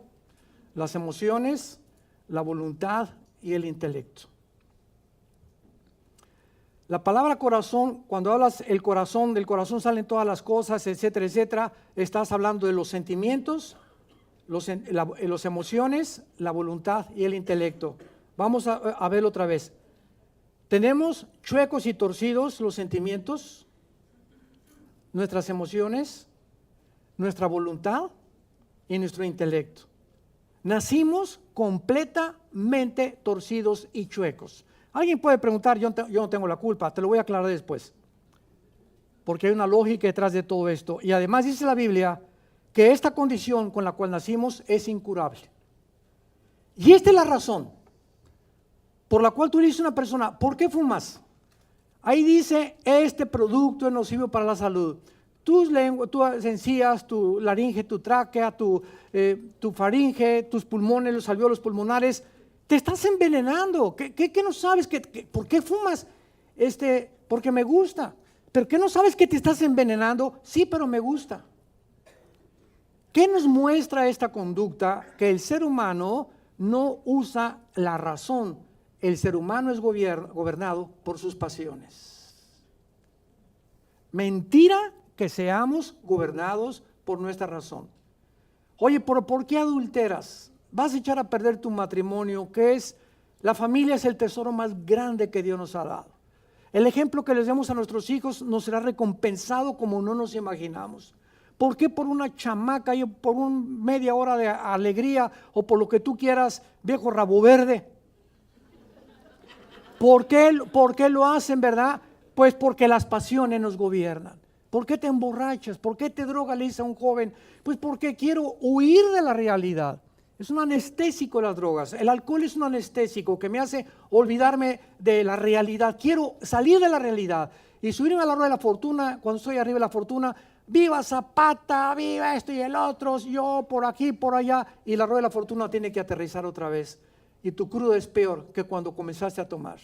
las emociones, la voluntad y el intelecto. La palabra corazón, cuando hablas el corazón, del corazón salen todas las cosas, etcétera, etcétera, estás hablando de los sentimientos, las emociones, la voluntad y el intelecto. Vamos a verlo otra vez. Tenemos chuecos y torcidos los sentimientos, nuestras emociones, nuestra voluntad y nuestro intelecto. Nacimos completamente torcidos y chuecos. Alguien puede preguntar, yo no tengo la culpa, te lo voy a aclarar después, porque hay una lógica detrás de todo esto. Y además dice la Biblia que esta condición con la cual nacimos es incurable. Y esta es la razón por la cual tú dices a una persona, ¿por qué fumas? Ahí dice, este producto es nocivo para la salud. Tus encías, tu laringe, tu tráquea, tu faringe, tus pulmones, los alvéolos pulmonares, te estás envenenando. ¿Qué no sabes? ¿Por qué fumas? Porque me gusta. ¿Pero qué no sabes que te estás envenenando? Sí, pero me gusta. ¿Qué nos muestra esta conducta? Que el ser humano no usa la razón. El ser humano es gobernado por sus pasiones. Mentira que seamos gobernados por nuestra razón. Oye, ¿pero por qué adulteras? Vas a echar a perder tu matrimonio, que es, la familia es el tesoro más grande que Dios nos ha dado. El ejemplo que les demos a nuestros hijos nos será recompensado como no nos imaginamos. ¿Por qué por una chamaca y por media hora de alegría o por lo que tú quieras, viejo rabo verde? ¿Por qué lo hacen, verdad? Pues porque las pasiones nos gobiernan. ¿Por qué te emborrachas? ¿Por qué te drogas? Le dice a un joven. Pues porque quiero huir de la realidad. Es un anestésico las drogas. El alcohol es un anestésico que me hace olvidarme de la realidad. Quiero salir de la realidad y subirme a la rueda de la fortuna. Cuando estoy arriba de la fortuna, viva Zapata, viva esto y el otro, yo por aquí, por allá. Y la rueda de la fortuna tiene que aterrizar otra vez. Y tu crudo es peor que cuando comenzaste a tomar.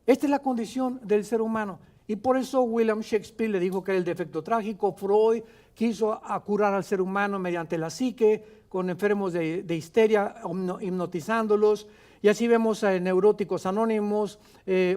Esta es la condición del ser humano. Y por eso William Shakespeare le dijo que era el defecto trágico. Freud quiso curar al ser humano mediante la psique, con enfermos de histeria, hipnotizándolos. Y así vemos a neuróticos anónimos,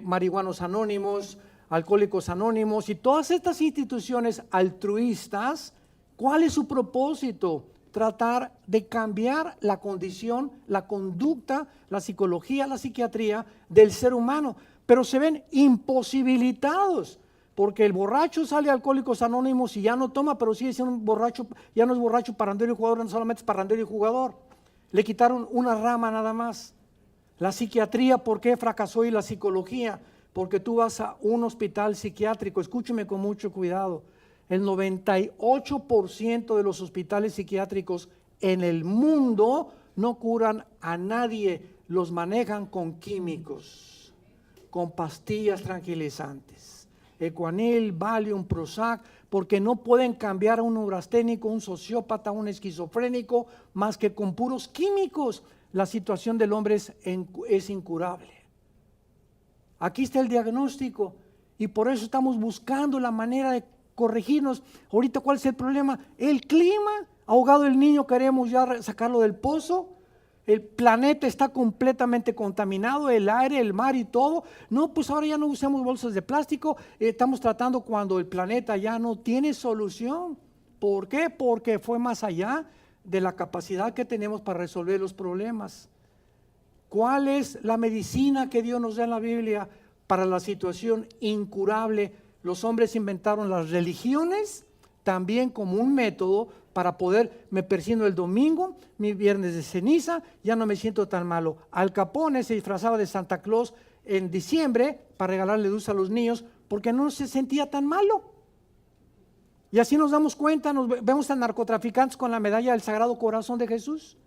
marihuanos anónimos, alcohólicos anónimos y todas estas instituciones altruistas. ¿Cuál es su propósito? Tratar de cambiar la condición, la conducta, la psicología, la psiquiatría del ser humano. Pero se ven imposibilitados, porque el borracho sale a Alcohólicos Anónimos y ya no toma, pero sigue siendo un borracho, ya no es borracho, parrandero y jugador, no solamente es parrandero y jugador. Le quitaron una rama nada más. La psiquiatría, ¿por qué fracasó? Y la psicología, porque tú vas a un hospital psiquiátrico, escúcheme con mucho cuidado, el 98% de los hospitales psiquiátricos en el mundo no curan a nadie, los manejan con químicos, con pastillas tranquilizantes, Ecuanil, Valium, Prozac, porque no pueden cambiar a un neurasténico, un sociópata, un esquizofrénico, más que con puros químicos. La situación del hombre es incurable. Aquí está el diagnóstico y por eso estamos buscando la manera de corregirnos. Ahorita, ¿cuál es el problema? El clima. Ahogado el niño, queremos ya sacarlo del pozo. El planeta está completamente contaminado, el aire, el mar y todo. No, pues ahora ya no usamos bolsas de plástico. Estamos tratando cuando el planeta ya no tiene solución. ¿Por qué? Porque fue más allá de la capacidad que tenemos para resolver los problemas. ¿Cuál es la medicina que Dios nos da en la Biblia para la situación incurable? Los hombres inventaron las religiones también como un método para poder, me persino el domingo, mi viernes de ceniza, ya no me siento tan malo. Al Capone se disfrazaba de Santa Claus en diciembre para regalarle dulces a los niños porque no se sentía tan malo. Y así nos damos cuenta, vemos a narcotraficantes con la medalla del Sagrado Corazón de Jesús,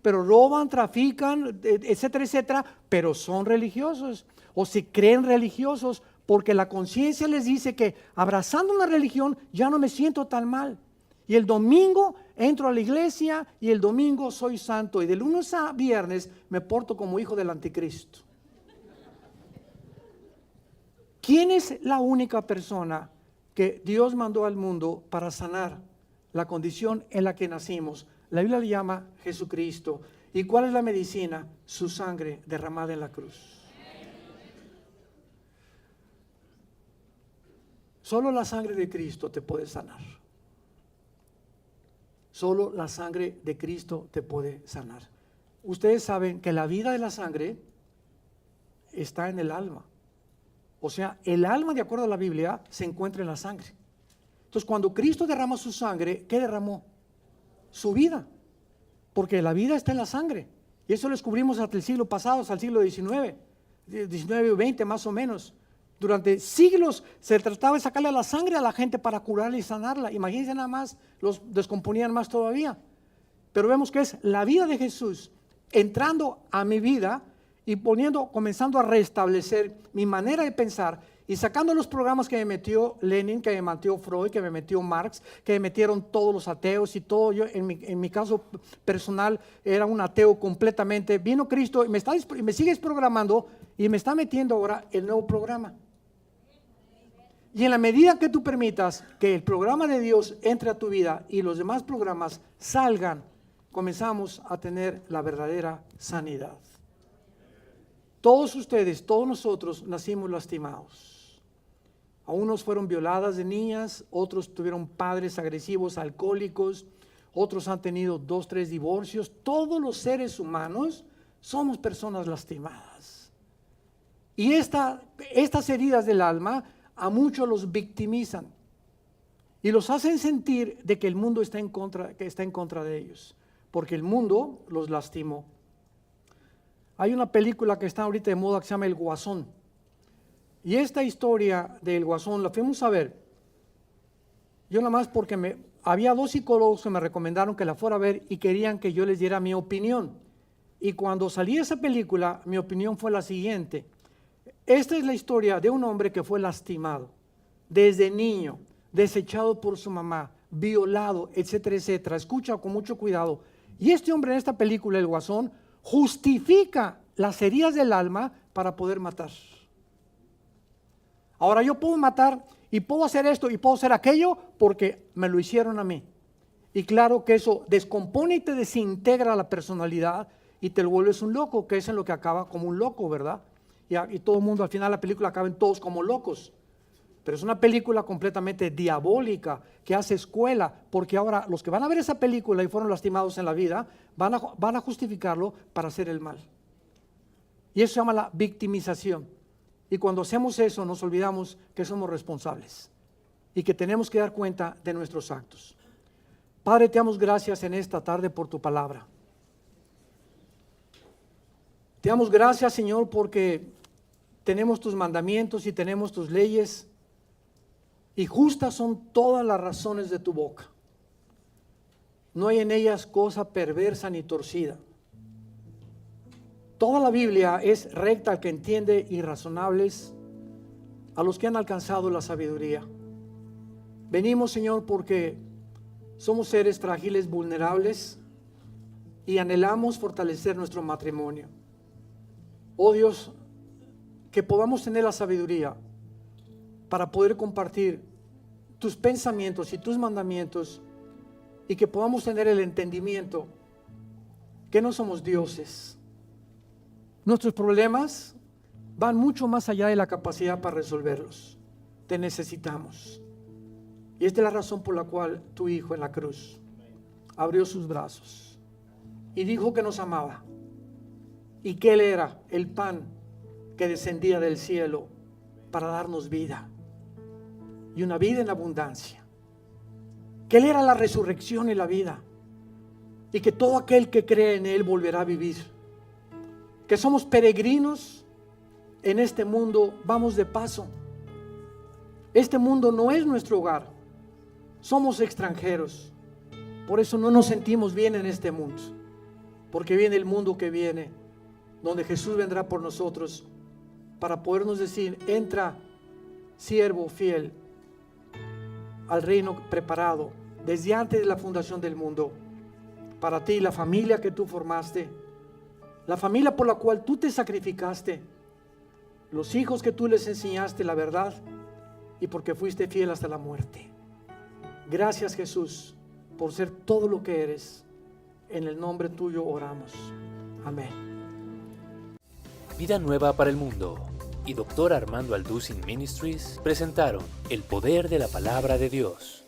pero roban, trafican, etcétera, etcétera, pero son religiosos o se creen religiosos porque la conciencia les dice que abrazando una religión ya no me siento tan mal. Y el domingo entro a la iglesia y el domingo soy santo y de lunes a viernes me porto como hijo del anticristo. ¿Quién es la única persona que Dios mandó al mundo para sanar la condición en la que nacimos? La Biblia le llama Jesucristo. ¿Y cuál es la medicina? Su sangre derramada en la cruz. Solo la sangre de Cristo te puede sanar. Solo la sangre de Cristo te puede sanar. Ustedes saben que la vida de la sangre está en el alma. O sea, el alma, de acuerdo a la Biblia, se encuentra en la sangre. Entonces, cuando Cristo derrama su sangre, ¿qué derramó? Su vida. Porque la vida está en la sangre. Y eso lo descubrimos hasta el siglo pasado, hasta el siglo XIX, 19 o 20 más o menos. Durante siglos se trataba de sacarle la sangre a la gente para curarla y sanarla. Imagínense nada más, los descomponían más todavía. Pero vemos que es la vida de Jesús entrando a mi vida y comenzando a restablecer mi manera de pensar y sacando los programas que me metió Lenin, que me metió Freud, que me metió Marx, que me metieron todos los ateos y todo. Yo en mi caso personal era un ateo completamente. Vino Cristo y me sigue desprogramando y me está metiendo ahora el nuevo programa. Y en la medida que tú permitas que el programa de Dios entre a tu vida y los demás programas salgan, comenzamos a tener la verdadera sanidad. Todos ustedes, todos nosotros nacimos lastimados. A unos fueron violadas de niñas, otros tuvieron padres agresivos, alcohólicos, otros han tenido 2, 3 divorcios. Todos los seres humanos somos personas lastimadas. Y estas heridas del alma a muchos los victimizan y los hacen sentir de que el mundo está en contra de ellos, porque el mundo los lastimó. Hay una película que está ahorita de moda que se llama El Guasón. Y esta historia del Guasón la fuimos a ver. Yo nada más porque había 2 psicólogos que me recomendaron que la fuera a ver y querían que yo les diera mi opinión. Y cuando salí de esa película, mi opinión fue la siguiente. Esta es la historia de un hombre que fue lastimado desde niño, desechado por su mamá, violado, etcétera, etcétera. Escucha con mucho cuidado. Y este hombre en esta película, El Guasón, justifica las heridas del alma para poder matar. Ahora yo puedo matar y puedo hacer esto y puedo hacer aquello porque me lo hicieron a mí. Y claro que eso descompone y te desintegra la personalidad y te lo vuelves un loco, que es en lo que acaba como un loco, ¿verdad? Y todo el mundo al final de la película acaban todos como locos. Pero es una película completamente diabólica que hace escuela, porque ahora los que van a ver esa película y fueron lastimados en la vida van a justificarlo para hacer el mal. Y eso se llama la victimización. Y cuando hacemos eso nos olvidamos que somos responsables y que tenemos que dar cuenta de nuestros actos. Padre, te damos gracias en esta tarde por tu palabra. Te damos gracias, Señor, porque tenemos tus mandamientos y tenemos tus leyes, y justas son todas las razones de tu boca. No hay en ellas cosa perversa ni torcida. Toda la Biblia es recta al que entiende y razonables a los que han alcanzado la sabiduría. Venimos, Señor, porque somos seres frágiles, vulnerables, y anhelamos fortalecer nuestro matrimonio. Oh Dios, que podamos tener la sabiduría para poder compartir tus pensamientos y tus mandamientos, y que podamos tener el entendimiento que no somos dioses. Nuestros problemas van mucho más allá de la capacidad para resolverlos. Te necesitamos. Y esta es la razón por la cual tu Hijo en la cruz abrió sus brazos y dijo que nos amaba, y que Él era el pan que descendía del cielo para darnos vida, y una vida en abundancia, que Él era la resurrección y la vida, y que todo aquel que cree en Él volverá a vivir, que somos peregrinos en este mundo, vamos de paso. Este mundo no es nuestro hogar, somos extranjeros, por eso no nos sentimos bien en este mundo, porque viene el mundo que viene, donde Jesús vendrá por nosotros para podernos decir: entra, siervo fiel, al reino preparado desde antes de la fundación del mundo, para ti, la familia que tú formaste, la familia por la cual tú te sacrificaste, los hijos que tú les enseñaste la verdad, y porque fuiste fiel hasta la muerte. Gracias, Jesús, por ser todo lo que eres. En el nombre tuyo oramos. Amén. Vida Nueva para el Mundo y Dr. Armando Alducin Ministries presentaron El Poder de la Palabra de Dios.